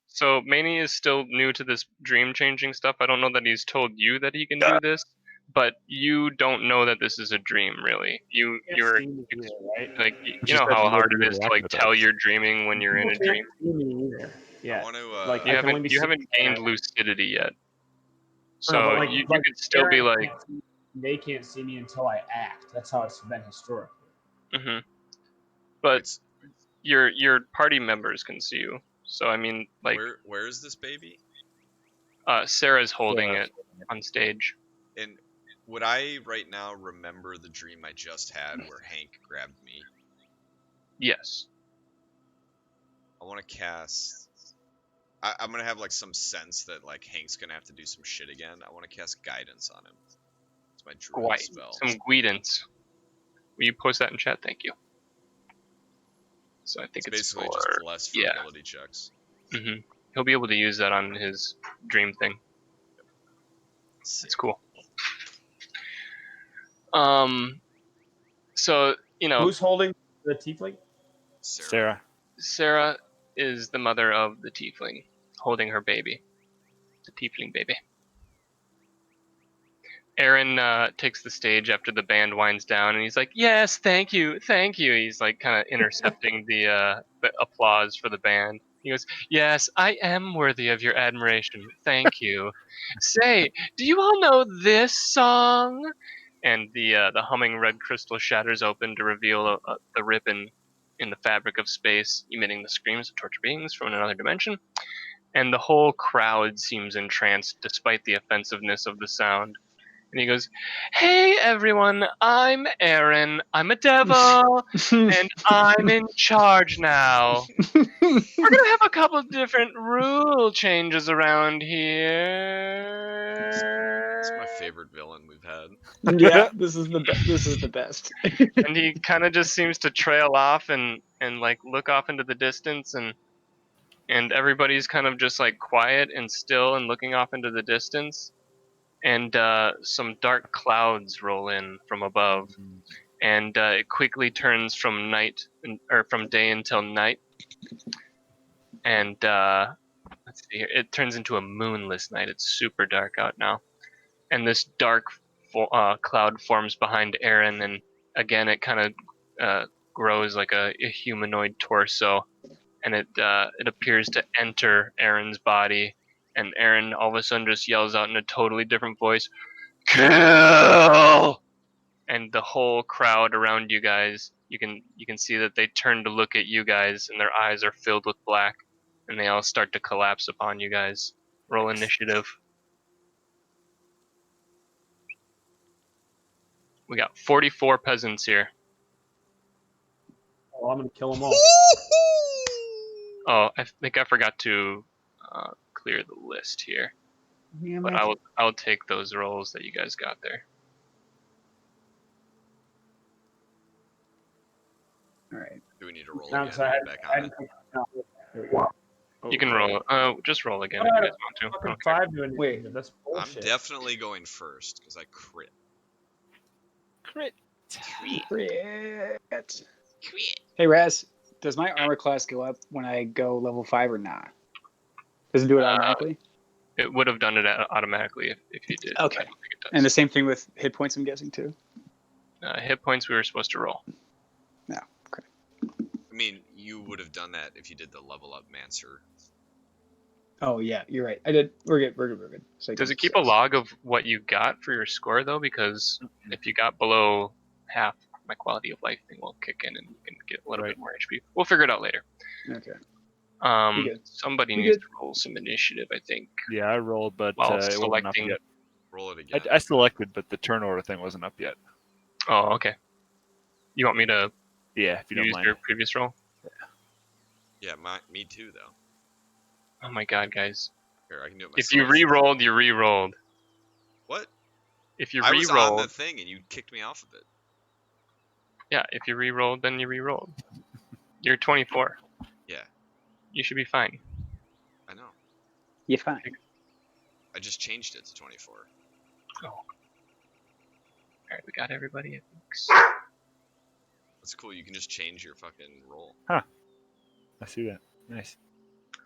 So Manny is still new to this dream changing stuff. I don't know that he's told you that he can do this, but you don't know that this is a dream, really. You're right? like It's you just know that how he hard knows it to is to interact like with tell us. you're dreaming when you're in a People dream. can't see me either. Yeah. I want to. Like, You I can only be haven't seen- gained lucidity yet. So No, but you could still be Aaron like, can't see- they can't see me until I act. That's how it's been historically. hmm but It's, your party members can see you. So I mean, like, where is this baby? Sarah's holding it on stage. And would I right now remember the dream I just had where Hank grabbed me? Yes. I want to cast. I'm gonna have like some sense that like Hank's gonna have to do some shit again. I want to cast guidance on him. It's my druid Quite spell. some guidance. Will you post that in chat? Thank you. So I think It's it's basically for, just less for yeah. ability checks. hmm He'll be able to use that on his dream thing. It's cool. So you know, Who's holding the tiefling? Sarah. Sarah is the mother of the tiefling, holding her baby, the tiefling baby. Aaron takes the stage after the band winds down, and he's like, "Yes, thank you, thank you." He's like kind of intercepting the applause for the band. He goes, "Yes, I am worthy of your admiration. Thank you. Say, do you all know this song?" And the humming red crystal shatters open to reveal the ribbon in the fabric of space, emitting the screams of tortured beings from another dimension. And the whole crowd seems entranced, despite the offensiveness of the sound. And he goes, "Hey everyone, I'm Aaron. I'm a devil, and I'm in charge now. We're gonna have a couple of different rule changes around here." It's my favorite villain we've had. Yeah, this is the best. And he kind of just seems to trail off and like look off into the distance, and everybody's kind of just like quiet and still and looking off into the distance. And some dark clouds roll in from above, and it quickly turns from from day until night. And let's see here, it turns into a moonless night. It's super dark out now, and this dark cloud forms behind Aaron, and again it kind of grows like a humanoid torso, and it appears to enter Aaron's body. And Aaron all of a sudden just yells out in a totally different voice, "Kill!" And the whole crowd around you guys, you can see that they turn to look at you guys, and their eyes are filled with black, and they all start to collapse upon you guys. Roll initiative. We got 44 peasants here. Oh, I'm gonna kill them all. Oh, I think I forgot to clear the list here, but I'll take those rolls that you guys got there. All right. Do we need to roll No, again? so I- Back I- on it? You can roll. Just roll again if you guys want to. I Fucking don't care. 5 doing Wait. That's I'm bullshit. definitely going first because I crit. Crit. Crit. Hey Raz, does my armor class go up when I go level 5 or not? Does it do it automatically? It would have done it automatically if you did. Okay. I don't think it does. And the same thing with hit points, I'm guessing too. Hit points we were supposed to roll. No. Okay. I mean, you would have done that if you did the level up Mancer. Oh yeah, you're right. I did. We're good. So Does it keep a log of what you got for your score though? Because if you got below half, my quality of life thing will kick in and you can get a little bit more HP. We'll figure it out later. Okay. good. Somebody We needs good. to roll some initiative, I think. Yeah, I rolled, but While it wasn't up selecting- yet. Roll it again. I selected, but the turn order thing wasn't up yet. Oh, okay. You want me to Yeah, if you don't use mind. your previous roll? Yeah, me too, though. Oh my god, guys. Here, I can do it myself. If you re-rolled, you re-rolled. What? If you I was on the re-rolled, thing and you kicked me off of it. yeah, if you re-rolled, then you re-rolled. You're 24. Yeah, You should be fine. I know. You're fine. I just changed it to 24. Alright, we got everybody, I think. That's cool. You can just change your fucking roll. I see that. Nice.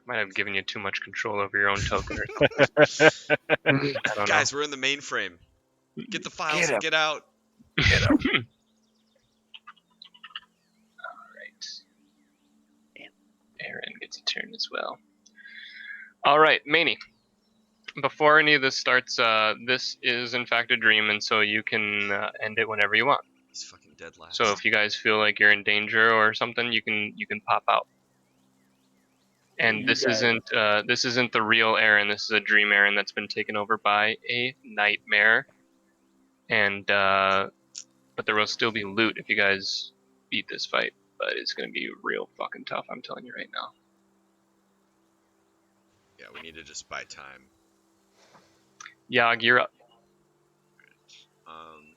Might have given you too much control over your own token or something. I don't Guys, we're in the mainframe. Get the files Get and him. get out. know. Alright. Aaron gets a turn as well. Alright, Maney. Before any of this starts, this is in fact a dream, and so you can end it whenever you want. He's fucking dead last. So if you guys feel like you're in danger or something, you can pop out. And You this guys- isn't the real Aaron. This is a dream Aaron that's been taken over by a nightmare. And but there will still be loot if you guys beat this fight. But it's gonna be real fucking tough. I'm telling you right now. Yeah, we need to just buy time. Yag, you're up. I'm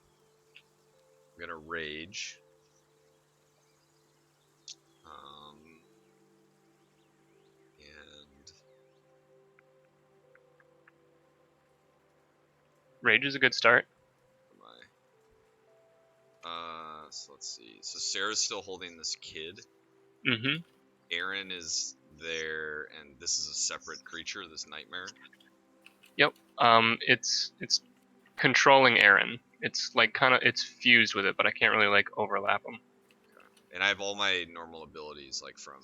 gonna rage. And Rage is a good start. so let's see. So Sarah's still holding this kid. Mm-hmm. Aaron is there, and this is a separate creature. This nightmare. It's controlling Aaron. It's like it's fused with it, but I can't really like overlap them. And I have all my normal abilities, like from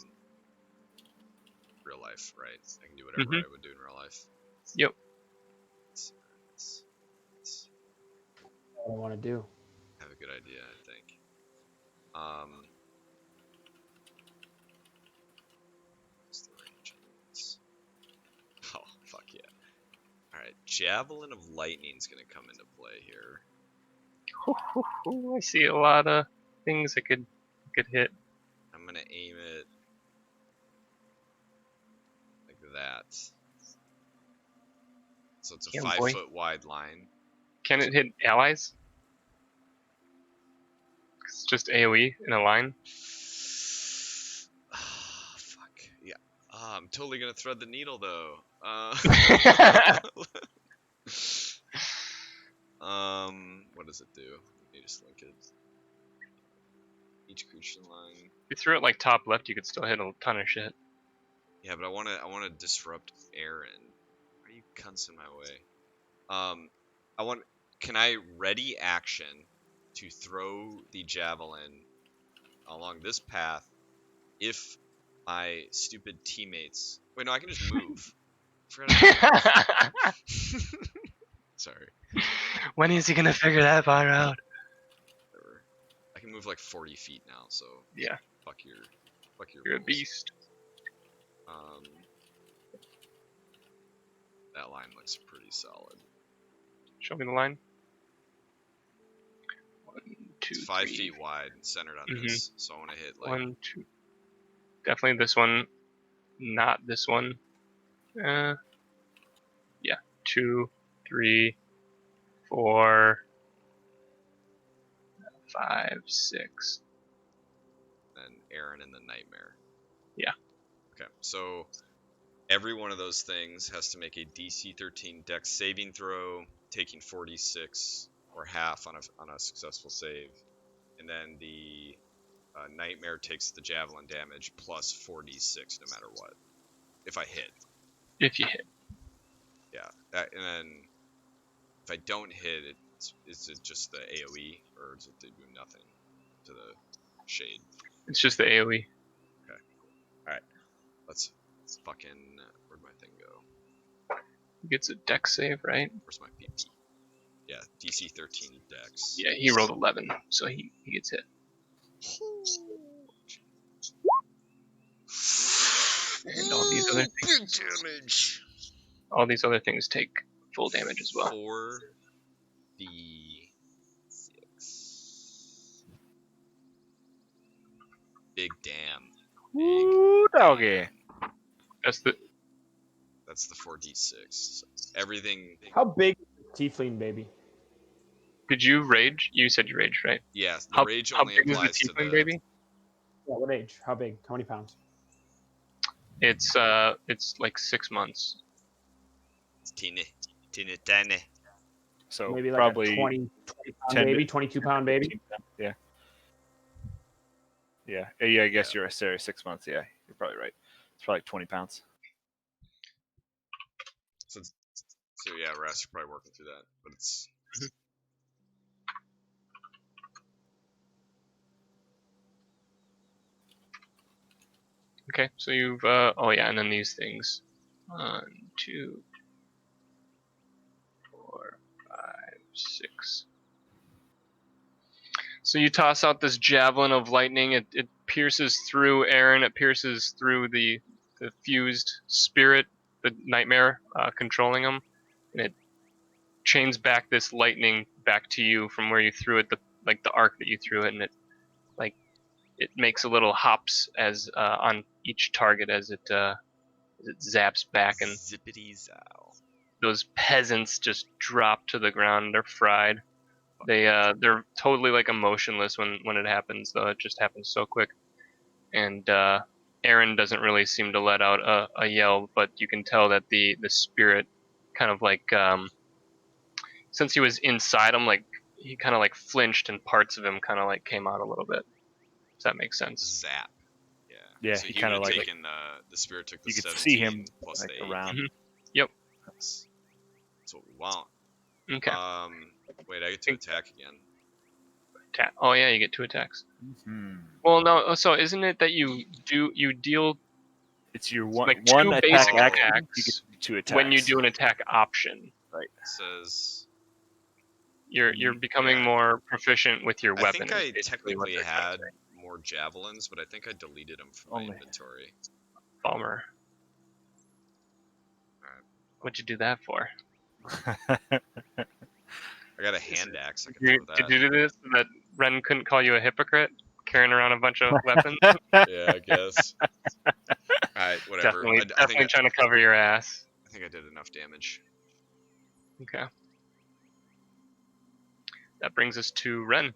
real life, right? I can do whatever I would do in real life. Yep. What I want to do. Have a good idea, I think. What's the range on this? Oh, fuck yeah. Alright, Javelin of Lightning's gonna come into play here. I see a lot of things that could hit. I'm gonna aim it like that. So it's a Yeah, 5 boy. foot wide line. Can it hit allies? It's just AoE in a line. Ah, fuck. Yeah. I'm totally gonna thread the needle though. What does it do? Let me just link it. Each creature line. If you threw it like top left, you could still hit a ton of shit. Yeah, but I wanna disrupt Aaron. Why are you cunts in my way? Can I ready action to throw the javelin along this path if my stupid teammates... Wait, no, I can just move. Sorry. When is he gonna figure that part out? Whatever. I can move like 40 feet now, so Yeah, fuck your you're a rules. beast. That line looks pretty solid. Show me the line. 1, 2, It's 5 3. feet wide and centered on this, so I want to hit like 1, 2. Definitely this one. Not this one. Yeah. 2, 3, 4, 5, 6. then Aaron and the Nightmare. Yeah. Okay, so every one of those things has to make a DC 13 Dex saving throw, taking 46 or half on a successful save, and then the Nightmare takes the javelin damage plus 46 no matter what. If I hit. If you hit. Yeah, and then if I don't hit, is it just the AoE, or does it do nothing to the shade? It's just the AoE. Let's fucking... Where'd my thing go? He gets a dex save, right? Where's my PP? Yeah, DC 13 Dex. Yeah, he rolled 11, so he gets hit. And all these other Big damage. all these other things take full damage as well. 4d6. Big damn. Ooh, doggy. That's the That's the 4d6. So everything. How big is the tiefling baby? Did you rage? You said you raged, right? Yeah, the How, rage how only big is the applies to tiefling the. baby? Yeah, what age? How big? How many pounds? It's like 6 months. Teeny tiny. So Maybe like probably a 20 pound 10 to- baby, 22 pound baby. 15 pounds, Yeah. Yeah, I guess you're sorry, 6 months. Yeah, you're probably right. It's probably like 20 pounds. So yeah, Ras, you're probably working through that, but it's. Okay, so you've oh yeah, and then these things. 1, 2, 4, 5, 6. So you toss out this javelin of lightning. It pierces through Aaron. It pierces through the fused spirit, the nightmare controlling him, and it chains back this lightning back to you from where you threw it, the arc that you threw it, and it makes a little hops as on each target as it zaps back, and Zippity zow. those peasants just drop to the ground. They're fried. They're totally like emotionless when it happens, though. It just happens so quick. And Aaron doesn't really seem to let out a yell, but you can tell that the spirit kind of like since he was inside him, like he kind of like flinched and parts of him kind of like came out a little bit. Does that make sense? Zap. Yeah. Yeah, So he he kinda would have like- taken the spirit took the You could 17 see him plus like the 8. around. Yep. That's what we want. Okay. Wait, I get to attack again. Oh yeah, you get 2 attacks. Mhm. Well, no. So isn't it that you deal It's your like one 2 attack basic action. You attacks get 2 attacks. when you do an attack option? It says You're becoming Yeah. more proficient with your I weapon. think is I basically what technically they're trying to had say. more javelins, but I think I deleted them from my Only. inventory. Bummer. Alright. What'd you do that for? I got a hand axe. I can Did throw that. you do this so that Ren couldn't call you a hypocrite carrying around a bunch of weapons? Yeah, I guess. Alright, whatever. Definitely trying to cover your ass. I think I did enough damage. Okay. That brings us to Ren.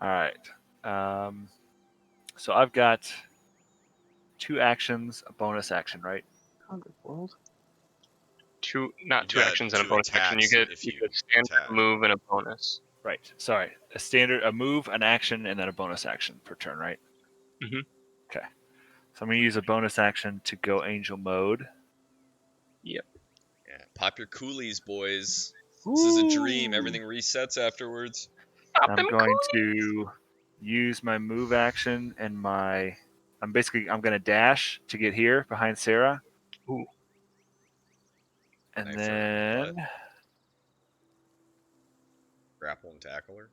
All right. So I've got 2 actions, a bonus action, right? World. Not You two got actions and a 2 bonus action. You attacks get if you a standard attack. move and a bonus. Right. Sorry. A move, an action, and then a bonus action per turn, right? Mhm. Okay. So I'm going to use a bonus action to go angel mode. Yeah, pop your coolies, boys. This is a dream. Everything resets afterwards. Pop I'm them going cool. to use my move action and I'm going to dash to get here behind Sarah. Ooh. And Knife her in the then Grapple and tackle her.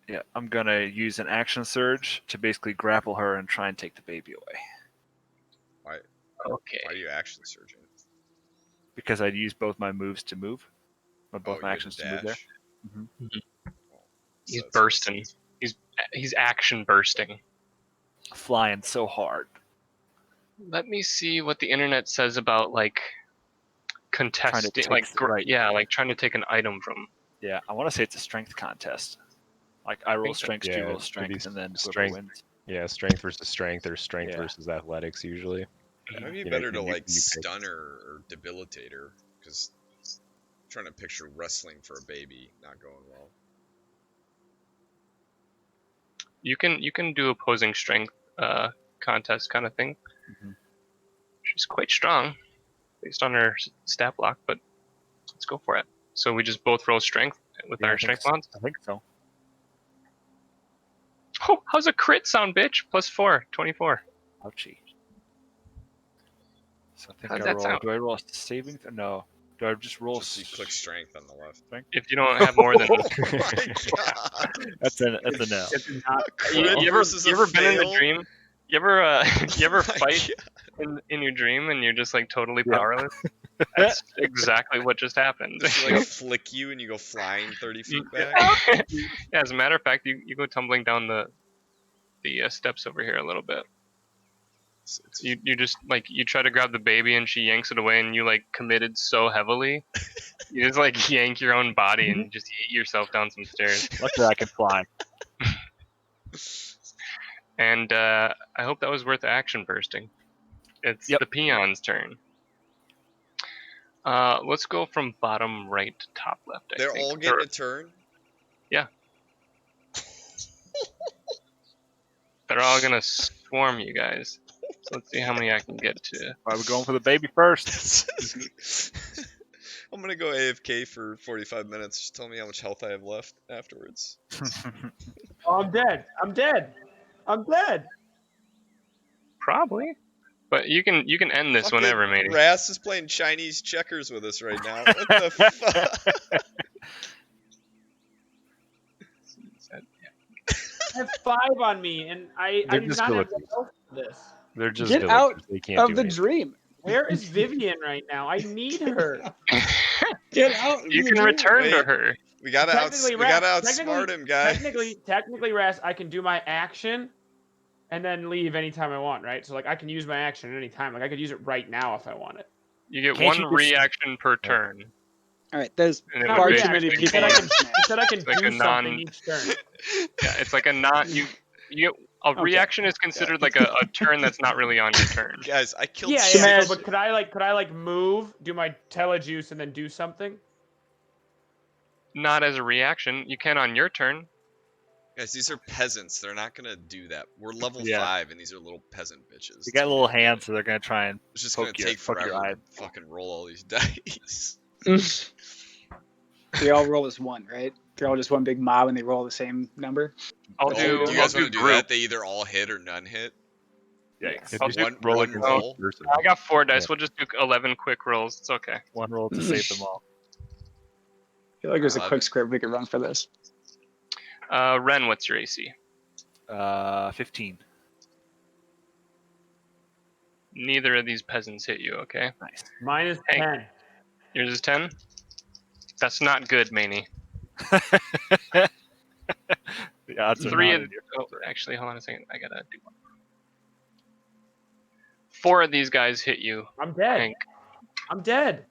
yeah, I'm going to use an action surge to basically grapple her and try and take the baby away. Okay. Why are you action surging? Because I'd use both my moves to move. Both you my have actions the to move there. dash. Mhm. Well, He's so it's- bursting. He's action bursting. Flying so hard. Let me see what the internet says about like contesting, take like right. like trying to take an item from. Yeah, I want to say it's a strength contest. Like I roll think so. strength, Yeah, you roll it'd be strength, and then whoever strength. wins. Yeah, strength versus strength or strength Yeah. versus athletics usually. It might be You know, better to you like pick. stun her or debilitate her, because I'm trying to picture wrestling for a baby not going well. You can do opposing strength contest kind of thing. Mhm. She's quite strong based on her stat block, but let's go for it. So we just both roll strength with Yeah, our I think strength so. mods. I think so. Oh, how's a crit sound, bitch? +4, 24. Ouchie. So I think How'd I that roll. sound? Do I roll a saving? No. Do I just roll? Just you click strength on the left. If you don't have more than Oh my god! That's a no. It's not. Crit you ever versus a been in the fail? dream? You ever you ever My fight in your dream and you're just like totally powerless? That's exactly what just happened. Does she like flick you and you go flying 30 feet back? Yeah, as a matter of fact, you go tumbling down the steps over here a little bit. You just like you try to grab the baby and she yanks it away and you like committed so heavily. You just like yank your own body and just eat yourself down some stairs. Luckily, I can fly. And I hope that was worth action bursting. It's Yep. the peon's turn. Let's go from bottom right to top left. They're all getting a turn? They're all gonna swarm you guys. So let's see how many I can get to. Why are we going for the baby first? I'm gonna go AFK for 45 minutes. Just tell me how much health I have left afterwards. Oh, I'm dead. I'm dead. I'm dead. Probably. But you can end this Fucking whenever, matey. Ras is playing Chinese checkers with us right now. What the fuck? I have 5 on me, and I They're do just not have villagers. the health for this. They're just Get villagers. out They can't of do the anything. dream. Where is Vivian right now? I need her. Get out. You of the can dream. return to Wait. her. We gotta Technically, outsmart him, guys. Technically, Ras, I can do my action, and then leave anytime I want, right? So like, I can use my action at any time. Like, I could use it right now if I want it. You get Can't one you just- reaction per turn. All right, there's And it Not far would too be- many reaction. people. Instead, I on can, this map. instead I can Like do a something non- each turn. Yeah, it's like a reaction is considered like a turn that's not really on your turn. Guys, I killed Yeah, Smash. so, but could I like move, do my telejuice, and then do something? Not as a reaction. You can on your turn. Guys, these are peasants. They're not gonna do that. We're level Yeah. 5, and these are little peasant bitches. They got little hands, so they're gonna try and. It's just gonna poke your- take poke your forever eye. to fucking roll all these dice. They all roll as one, right? They're all just one big mob, and they roll the same number. I'll Oh, do. do you I'll guys do want to do group. that? They either all hit or none hit. Yikes. If I'll you do just roll one like a roll. person. I got 4 dice. Yeah. We'll just do 11 quick rolls. It's okay. One roll to save them all. I feel like there's a Uh, quick script we could run for this. Ren, what's your AC? 15. Neither of these peasants hit you. Okay. Nice. Mine is Hey. 10. Yours is 10. That's not good, Maney. The odds are 3 not of. in your Oh, favor. actually, hold on a second. I gotta do one. 4 of these guys hit you. I'm dead. Hank. I'm dead.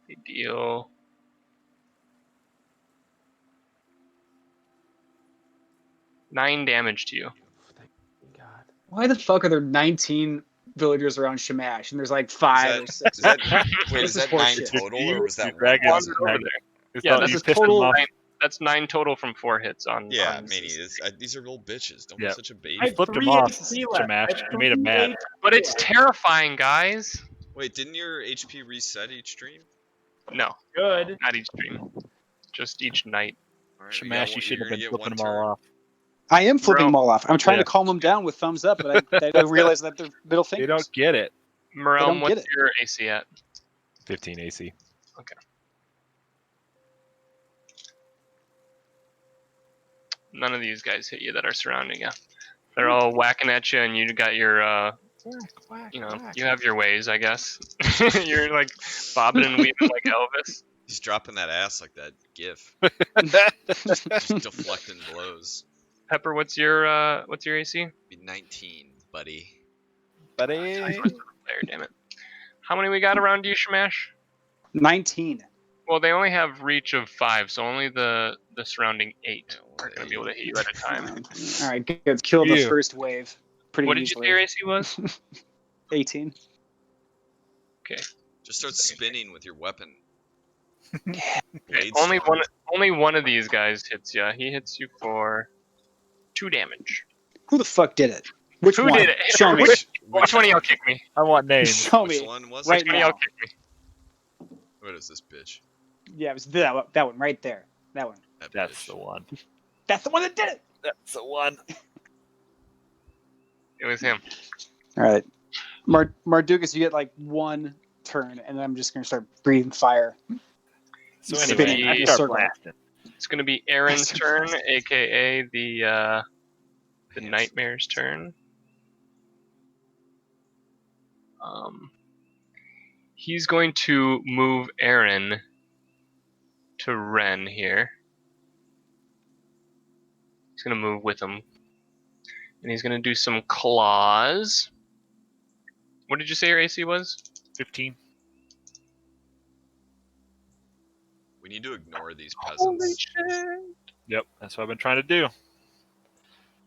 They deal. Nine damage to you. Thank God. Why the fuck are there 19 villagers around Shamash, and there's like 5 or 6? Is that, wait, This is is that 9 horseshit. total, or was that Your one? dragon- person? Over there. It's Yeah, not- that's you a pissed them total- off. That's 9 total from 4 hits on. Yeah, on- Manny, these are little bitches. Don't Yeah. be such a baby. I have flipped him 3 off, HP left. Shamash. I have You made him 3 mad. HP But it's left. terrifying, guys. Wait, didn't your HP reset each stream? No, Good. not each stream. Just each night. All right, Shamash, you you're shouldn't have gonna been get flipping one them all turn. off. I am flipping Bro. them all off. I'm trying Yeah. to calm them down with thumbs up, but I realize that they're middle They fingers. don't get it. Morelm, don't get what's it. your AC at? 15 AC. None of these guys hit you that are surrounding you. They're all whacking at you, and you got your, you know, you have your ways, I guess. You're like bobbing and weaving like Elvis. He's dropping that ass like that gif. Just deflecting blows. Pepper, what's your AC? Be 19, buddy. Buddy. There, damn it. How many we got around you, Shamash? 19. Well, they only have reach of 5, so only the surrounding 8 Yeah, well, are going to be able to hit you at a time. All right, good. Kill the Ew. first wave pretty What did you easily. say your AC was? 18. Just start spinning with your weapon. Okay, Blade only spin. only one of these guys hits you. He hits you for 2 damage. Who the fuck did it? Which Who one? did it? Show me. Which one of y'all kick me? I want names. Show Which me. one was Right it? Which one of y'all now. kick me? What is this bitch? Yeah, it was that one right there. That one. That That's bitch. the one. That's the one that did it. That's the one. It was him. All right, Mardukas, you get like one turn, and then I'm just gonna start breathing fire. So Spinning anyway, in I a start circle. blasting. It's going to be Aaron's turn, aka the the Pants. Nightmare's turn. He's going to move Aaron to Ren here. He's going to move with him. And he's going to do some claws. What did you say your AC was? 15. We need to ignore these Holy peasants. shit. Yep, that's what I've been trying to do.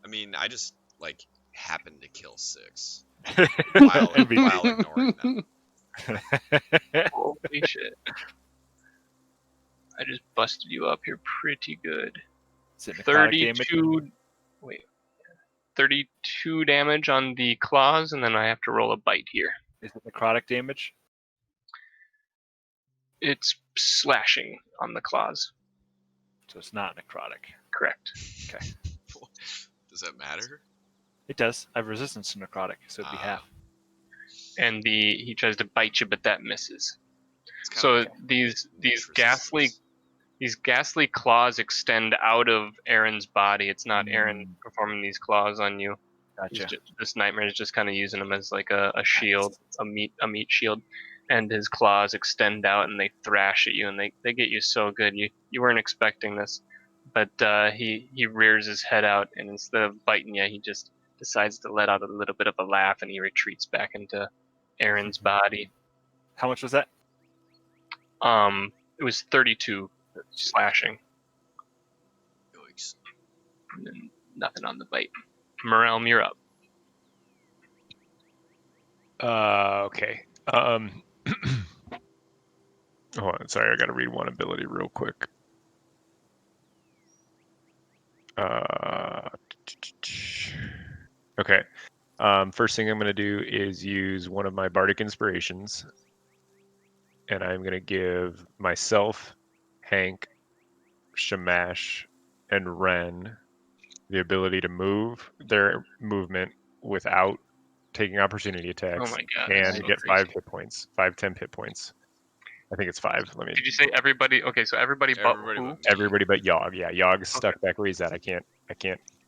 I mean, I just like happened to kill 6 MVP. while ignoring them. Holy shit. I just busted you up here pretty good. Is it necrotic damage? 32 damage on the claws, and then I have to roll a bite here. Is it necrotic damage? It's slashing on the claws. So it's not necrotic. Correct. Does that matter? It does. I have resistance to necrotic, so it'd be half. And he tries to bite you, but that misses. It's kind So of these resistance. ghastly claws extend out of Aaron's body. It's not Aaron performing these claws on you. Gotcha. This nightmare is just kind of using them as like a shield, a meat shield, and his claws extend out and they thrash at you and they get you so good. You weren't expecting this, but he rears his head out and instead of biting you, he just decides to let out a little bit of a laugh and he retreats back into Aaron's body. How much was that? It was 32 slashing. Yikes. And then nothing on the bite. Morelm, you're up. Okay. Hold on, sorry, I gotta read one ability real quick. Okay. First thing I'm gonna do is use one of my bardic inspirations, and I'm gonna give myself, Hank, Shamash, and Ren the ability to move their movement without taking opportunity attacks. Oh my god. that's And so get crazy. 5 hit points. 5-10 hit points. I think it's 5. Let me. Did you say everybody? Okay, so everybody but Everybody who? but me. Everybody but Yogg. Yeah, Yogg's stuck back where he's at. I can't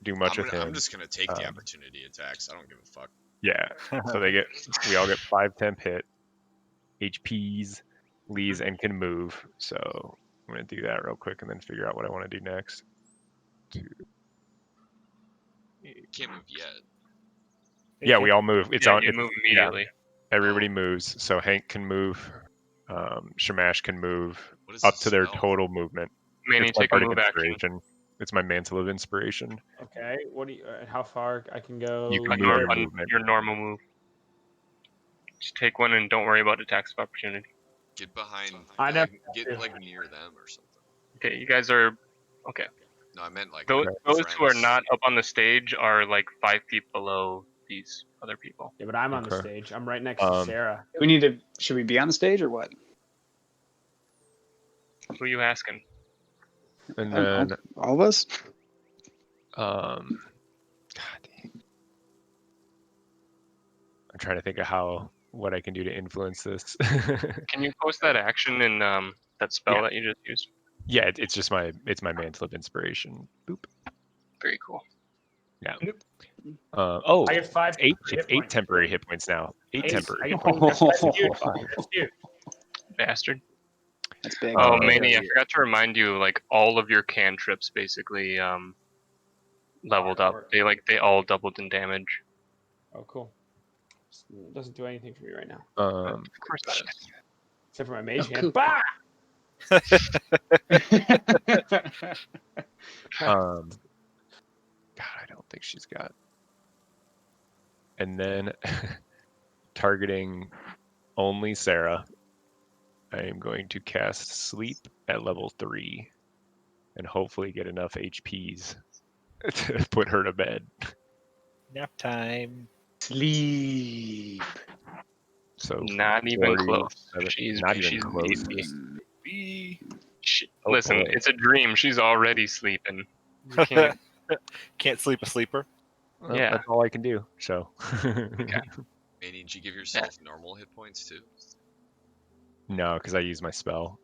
do much with him. I'm just gonna take the Um, opportunity attacks. I don't give a fuck. Yeah. So we all get 5-10 hit, HPs, Lees, and can move. So I'm gonna do that real quick and then figure out what I want to do next. Can't move yet. Yeah, we all move. It's yeah, on. you It's, move immediately. everybody moves. So Hank can move. Shamash can move What is up this to their spell? total movement. Manny, It's my take a bardic move action. inspiration. It's my mantle of inspiration. Okay. What do you? How far I can go? You can On move your, your on movement. your normal move. Just take one and don't worry about attacks of opportunity. Get behind. I know. Get like near them or something. Okay, you guys are okay. No, I meant like Those who are friends. not up on the stage are like 5 feet below these other people. Yeah, but I'm on the Okay. stage. I'm right next to Sarah. We need to. Should we be on the stage or what? Who are you asking? And I don't then know. All of us. God dang. I'm trying to think of what I can do to influence this. Can you post that action in that spell Yeah. that you just used? Yeah, it's just my mantle of inspiration. Boop. Very cool. Yeah. Nope. Oh, I get 5. it's 8 hit eight points. temporary hit points now. 8 Ace, temporary. I get that's huge. That's huge. Bastard. That's big. Oh, Uh, Manny, I forgot to remind you, like all of your cantrips basically leveled up. They all doubled in damage. Oh, cool. It doesn't do anything for me right now, Of course that is. except for my mage hand. cool. Bah! God, I don't think she's got. And then targeting only Sarah, I am going to cast Sleep at level 3 and hopefully get enough HPs to put her to bed. Nap time. Sleep. So Not even 40, close. seven- She's not even she's close. baby. Oh, Listen, boy. it's a dream. She's already sleeping. You can't. Can't sleep a sleeper. Well, Yeah. that's all I can do. So Manny, did you give yourself normal hit points too? no, because I use my spell.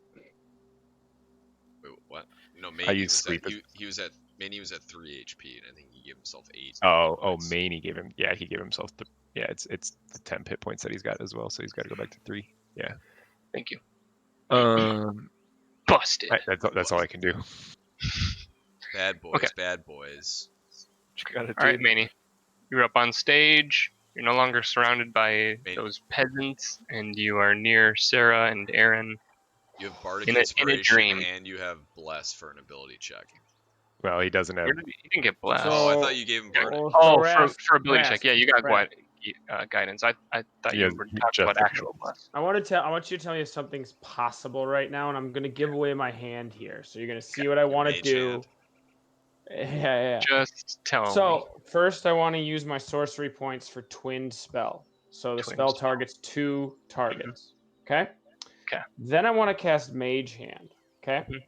Wait, what? No, Manny I use was sleep at, as- he was at Manny was at 3 HP, and I think he gave himself 8. Oh, points. Maney gave him. Yeah, he gave himself. It's the 10 hit points that he's got as well, so he's got to go back to 3. Yeah. Thank you. Busted. That's all I can do. Bad boys, Okay. bad boys. What you gotta All right, do. Manny. You're up on stage. You're no longer surrounded by Manny. those peasants, and you are near Sarah and Aaron. You have Bardic In a Inspiration, dream. and you have Bless for an ability check. Well, he doesn't have. He didn't get blessed. Oh, I So- thought you gave him Bardic. Oh, Rast, for ability Rast, check. Yeah, you got Rast. guidance. I thought He you has were just talking about the actual bless. I want you to tell me if something's possible right now, and I'm gonna give away my hand here. So you're gonna see what I want to Mage do. hand. Yeah. Just tell me. So first, I want to use my sorcery points for twinned spell. So the Twinned spell spell. targets 2 targets. Okay. Okay. Then I want to cast Mage Hand. Okay. Mhm.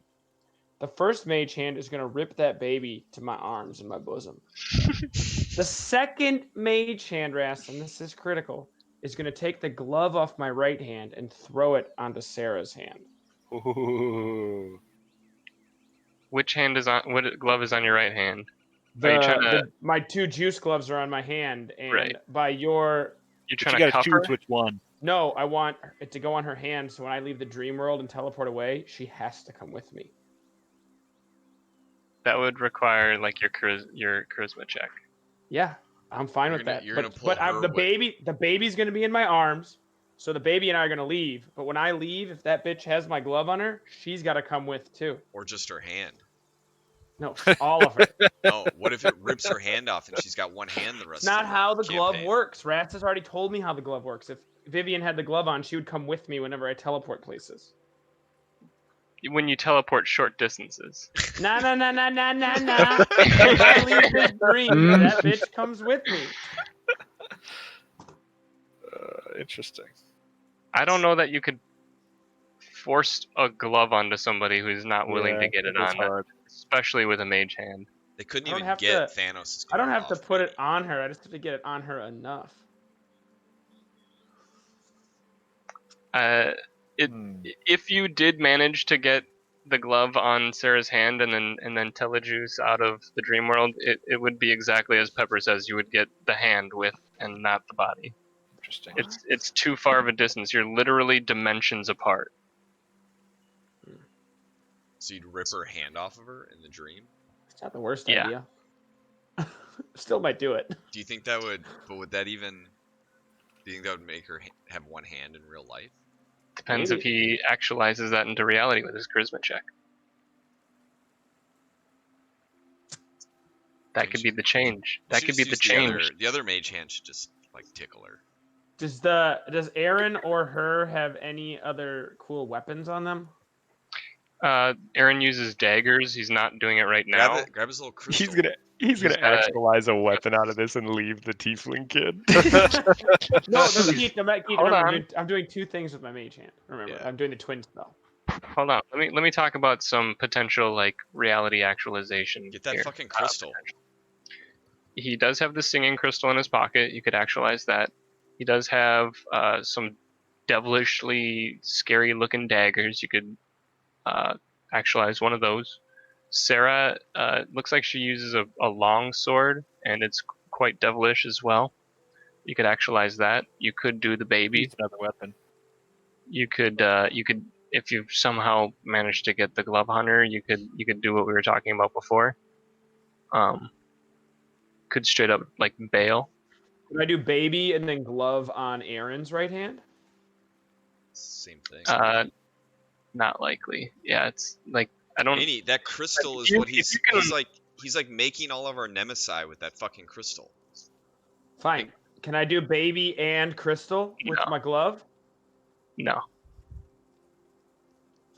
The first Mage Hand is gonna rip that baby to my arms and my bosom. The second Mage Hand, Rast, and this is critical, is gonna take the glove off my right hand and throw it onto Sarah's hand. Ooh. Which hand is on? What glove is on your right hand? Are you trying to? My 2 juice gloves are on my hand, and Right. by your You're But trying you to gotta cover. choose which one. no, I want it to go on her hand. So when I leave the dream world and teleport away, she has to come with me. That would require like your charisma check. Yeah, I'm fine You're with gonna- that. you're But gonna pull her the with- baby's gonna be in my arms. So the baby and I are gonna leave. But when I leave, if that bitch has my glove on her, she's got to come with too. Or just her hand. No, all of her. No, what if it rips her hand off and she's got one hand the rest It's not of how the glove campaign? works. Rats has already told me how the glove works. If Vivian had the glove on, she would come with me whenever I teleport places. When you teleport short distances. Nah. If I leave this dream, that bitch comes with me. Interesting. I don't know that you could force a glove onto somebody who's not willing to Yeah, get it that's on, hard. especially with a mage hand. They couldn't I don't even have get to- Thanos' I don't glove have to off, put maybe. it on her. I just have to get it on her enough. If you did manage to get the glove on Sarah's hand and then Telejuice out of the dream world, it would be exactly as Pepper says. You would get the hand with and not the body. Interesting. It's too far of a distance. You're literally dimensions apart. So you'd rip her hand off of her in the dream? It's not the worst Yeah. idea. Still might do it. Do you think that would? But would that even? Do you think that would make her have one hand in real life? Depends if he actualizes that into reality with his charisma check. That could be the change. That She could be just the used change. The other mage hand should just like tickle her. Does Aaron or her have any other cool weapons on them? Aaron uses daggers. He's not doing it right now. Grab his little crystal. He's gonna got- actualize a weapon out of this and leave the tiefling kid. No, Keith, Hold remember, on. I'm doing 2 things with my mage hand. Remember, Yeah. I'm doing the twin spell. Hold on. Let me talk about some potential like reality actualization. Get that here. fucking crystal. He does have the singing crystal in his pocket. You could actualize that. He does have some devilishly scary looking daggers. You could actualize one of those. Sarah looks like she uses a long sword, and it's quite devilish as well. You could actualize that. You could do the baby. Use another weapon. You could if you somehow managed to get the glove hunter, you could do what we were talking about before. Could straight up like bail. Can I do baby and then glove on Aaron's right hand? Same thing. Not likely. Yeah, it's like I don't. Manny, that crystal is you- what if he's you can- he's like making all of our nemesis with that fucking crystal. Fine. Can I do baby and crystal with No. my glove? No,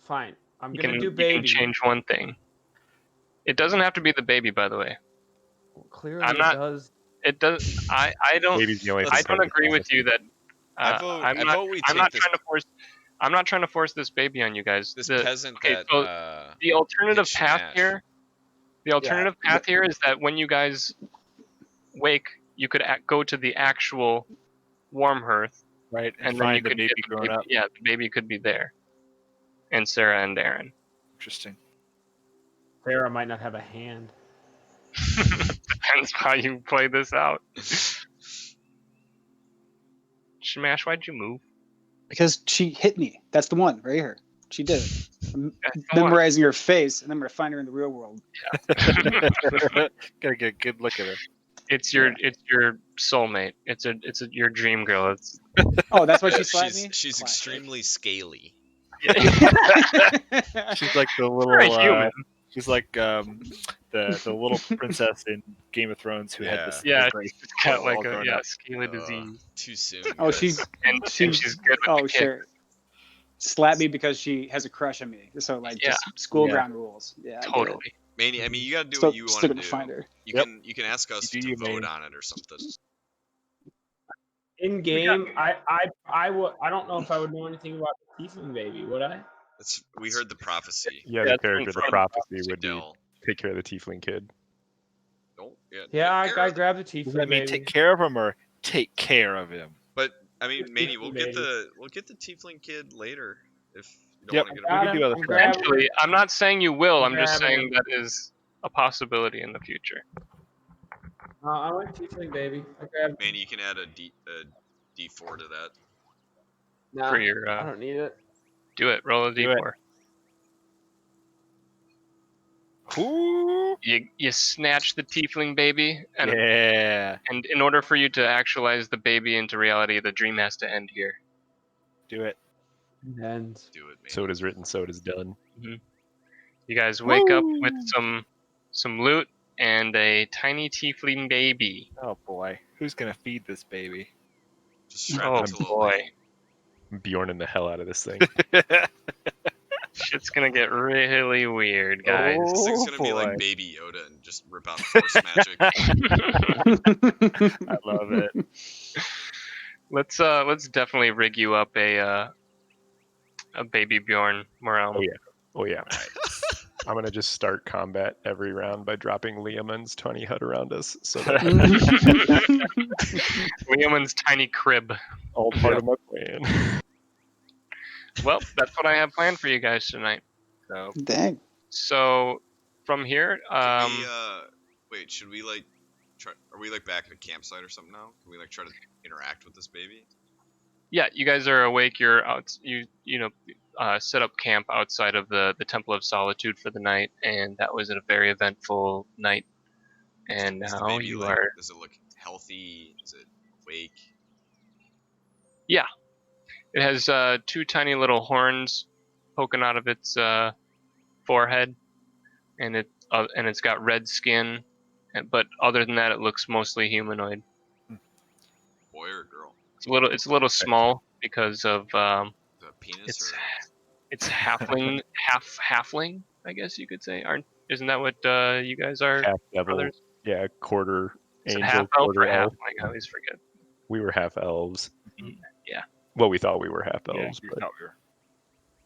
Fine. I'm you gonna can, do you baby. can change one thing. It doesn't have to be the baby, by the way. Clearly, I'm it not- does. It does. I don't. Baby's the only I thing don't that agree with matters. you that. I vote- I'm I not. vote we I'm take not this- trying to force. I'm not trying to force this baby on you guys. This The- peasant okay, that so the alternative hit path Shamash. here. The alternative path here is that when you guys wake, you could go to the actual warm hearth, Right. and then you find the could baby get the grown baby. up. Yeah, the baby could be there, and Sarah and Aaron. Interesting. Sarah might not have a hand. Depends how you play this out. Smash, why'd you move? Because she hit me. That's the one right here. She did it. I'm That's the one. memorizing her face, and then I'm gonna find her in the real world. Gotta get a good look at her. It's your soulmate. It's your dream girl. It's Oh, that's why she slapped me. She's Classic. extremely scaly. She's like the little. very human. She's like the little princess in Game of Thrones who had this. Yeah, great she's got all like a grown up. scaly disease, Too soon. Oh, guys. she's and she's good with oh the kids. sure. Slapped me because she has a crush on me. So like Yeah. just school Yeah. ground rules. Yeah, I get it. Totally. Manny, I mean, you gotta do Still, what you still want to gonna do. find her. You Yep. can ask us You do to you, vote Manny. on it or something. In game, I don't know if I would know anything about the Tiefling baby, would I? We heard the prophecy. Yeah, Yeah, the it's character, the from prophecy would be Dell. take care of the tiefling kid. Don't. Yeah, I take care of- grabbed the Does Tiefling that mean baby. take care of him or take care of him? But I mean, It's Manny, Tiefling we'll baby. get the tiefling kid later if you don't Yep. want to We get him. can do other I'm stuff. grabbing- Potentially, I'm not saying you will. I'm just Grabbing saying him. that is a possibility in the future. I went Tiefling baby. I grabbed. Manny, you can add a D4 to that. Nah, For your I don't need it. do it. Roll a Do it. d4. Ooh, You snatch the tiefling baby, and yeah, and in order for you to actualize the baby into reality, the dream has to end here. do it. And Do it, Manny. So it is written, so it is done. You guys wake up with some loot and a tiny tiefling baby. Oh boy, who's gonna feed this baby? Just strap Oh it to little boy, Manny. I'm Bjorning the hell out of this thing. shit's gonna get really weird, guys. This thing's Oh, gonna be boy. like Baby Yoda and just rip out force magic. I love it. Let's definitely rig you up a baby Bjorn Morel. Oh, yeah. Oh yeah. I'm gonna just start combat every round by dropping Liamon's tiny hut around us, so that Leoman's tiny crib. all part of my plan. Well, that's what I have planned for you guys tonight. So, Dang. so from here, Wait, should we like try? Are we like back at a campsite or something now? Can we like try to interact with this baby? yeah, you guys are awake. You're out. Set up camp outside of the Temple of Solitude for the night, and that was a very eventful night. And Is the now baby, you like, are. Does it look healthy? Is it awake? It has two tiny little horns poking out of its forehead, and it's got red skin. But other than that, it looks mostly humanoid. Boy or girl? It's a little small because of The penis It's- or it's halfling halfling, I guess you could say. Isn't that what you guys are? Half devil, brothers? yeah, quarter Is it angel, half elf or quarter elf. halfling? I always forget. We were half elves. Yeah. Well, we thought we were half Yeah, elves, you but thought we were-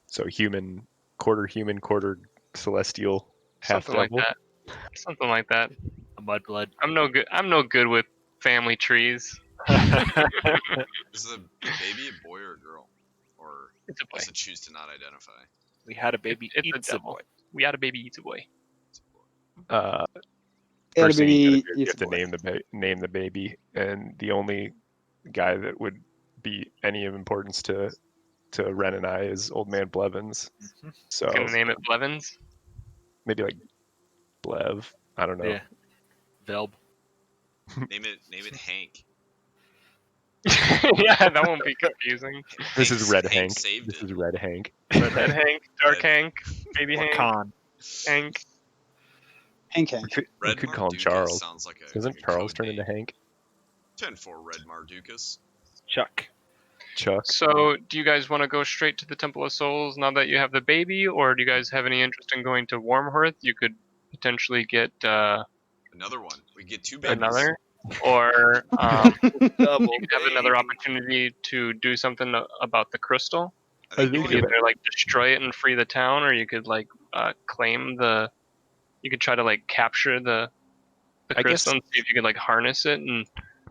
so human, quarter celestial, half Something like devil. that. Something like that. a mudblood. I'm no good with family trees. is the baby a boy or a girl? Or It's a boy. does it choose to not identify? We had a baby It's a eats a devil. boy. We had a baby eats a boy. It's a boy. It'll First thing you be. gotta do is you have to name the baby, and the only guy that would be any of importance to Ren and I is Old Man Blevins. Mhm. So Gonna name it Blevins. maybe like Blev. I don't know. Yeah. Velb. Name it Hank. Yeah, that won't be confusing. This is Red Hank. Saved This it. is Red Hank. Red Hank, Dark Red- Hank, Baby Hank, Con. Hank. Hank. We Red could call him Mardukas Charles. Sounds like a Doesn't like a Charles code turn into name. Hank? 10-4 Red Mardukas. Chuck. Chuck. So, do you guys want to go straight to the Temple of Souls now that you have the baby, or do you guys have any interest in going to Warmhearth? You could potentially get Another one. We get two babies. another, or Double. you could have another opportunity to do something about the crystal. I think I You think could going- either like destroy it and free the town, or you could like claim the. You could try to like capture the I guess- crystal and see if you could like harness it, and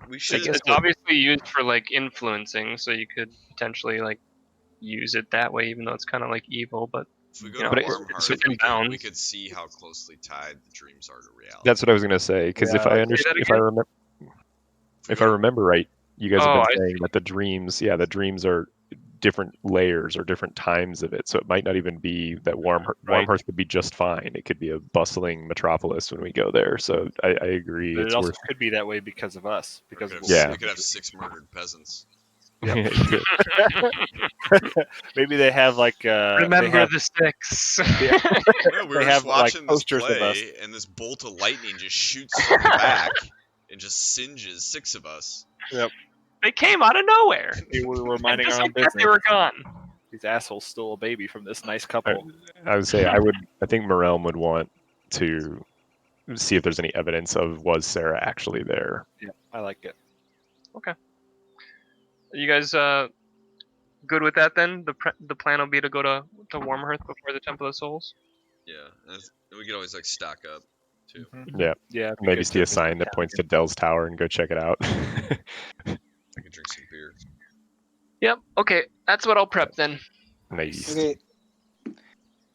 we it's, should. it's obviously used for like influencing, so you could potentially like use it that way, even though it's kind of like evil. But If we go You know, to but Warm it's Hearth, within we bounds. could see how closely tied the dreams are to reality. That's what I was gonna say. Because Yeah, if I Say understand, that if I again? remember, If we if go I to- remember right, you guys have Oh, been I saying that the dreams, the dreams are different layers or different times of it. So it might not even be that Warm Right. Hearth could be just fine. It could be a bustling metropolis when we go there. So I agree. But it It's also worth. could be that way because of us. we Because could of have, what Yeah. we could have 6 murdered peasants. It could. maybe they have like remember they have, the 6. No, we They were have, just like, watching this posters of us. play, and this bolt of lightning just shoots from the back and just singes 6 of us. They came out of nowhere. we were And minding just our own like that, business. they were gone. These assholes stole a baby from this nice couple. I would say I think Morelm would want to see if there's any evidence of was Sarah actually there. Yeah, I like it. You guys good with that then? The plan will be to go to Warm Hearth before the Temple of Souls. Yeah, and we could always like stock up too. Yeah. Yeah, it'd be Maybe good see to a visit sign the that points to Dell's Tower and go check it out. I could drink some beer. Yep. Okay, that's what I'll prep then. Nice. Okay,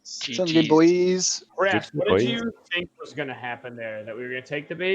sounds GGs. good, boys. Raph, Good what boy. did you think was going to happen there? That we were going to take the baby?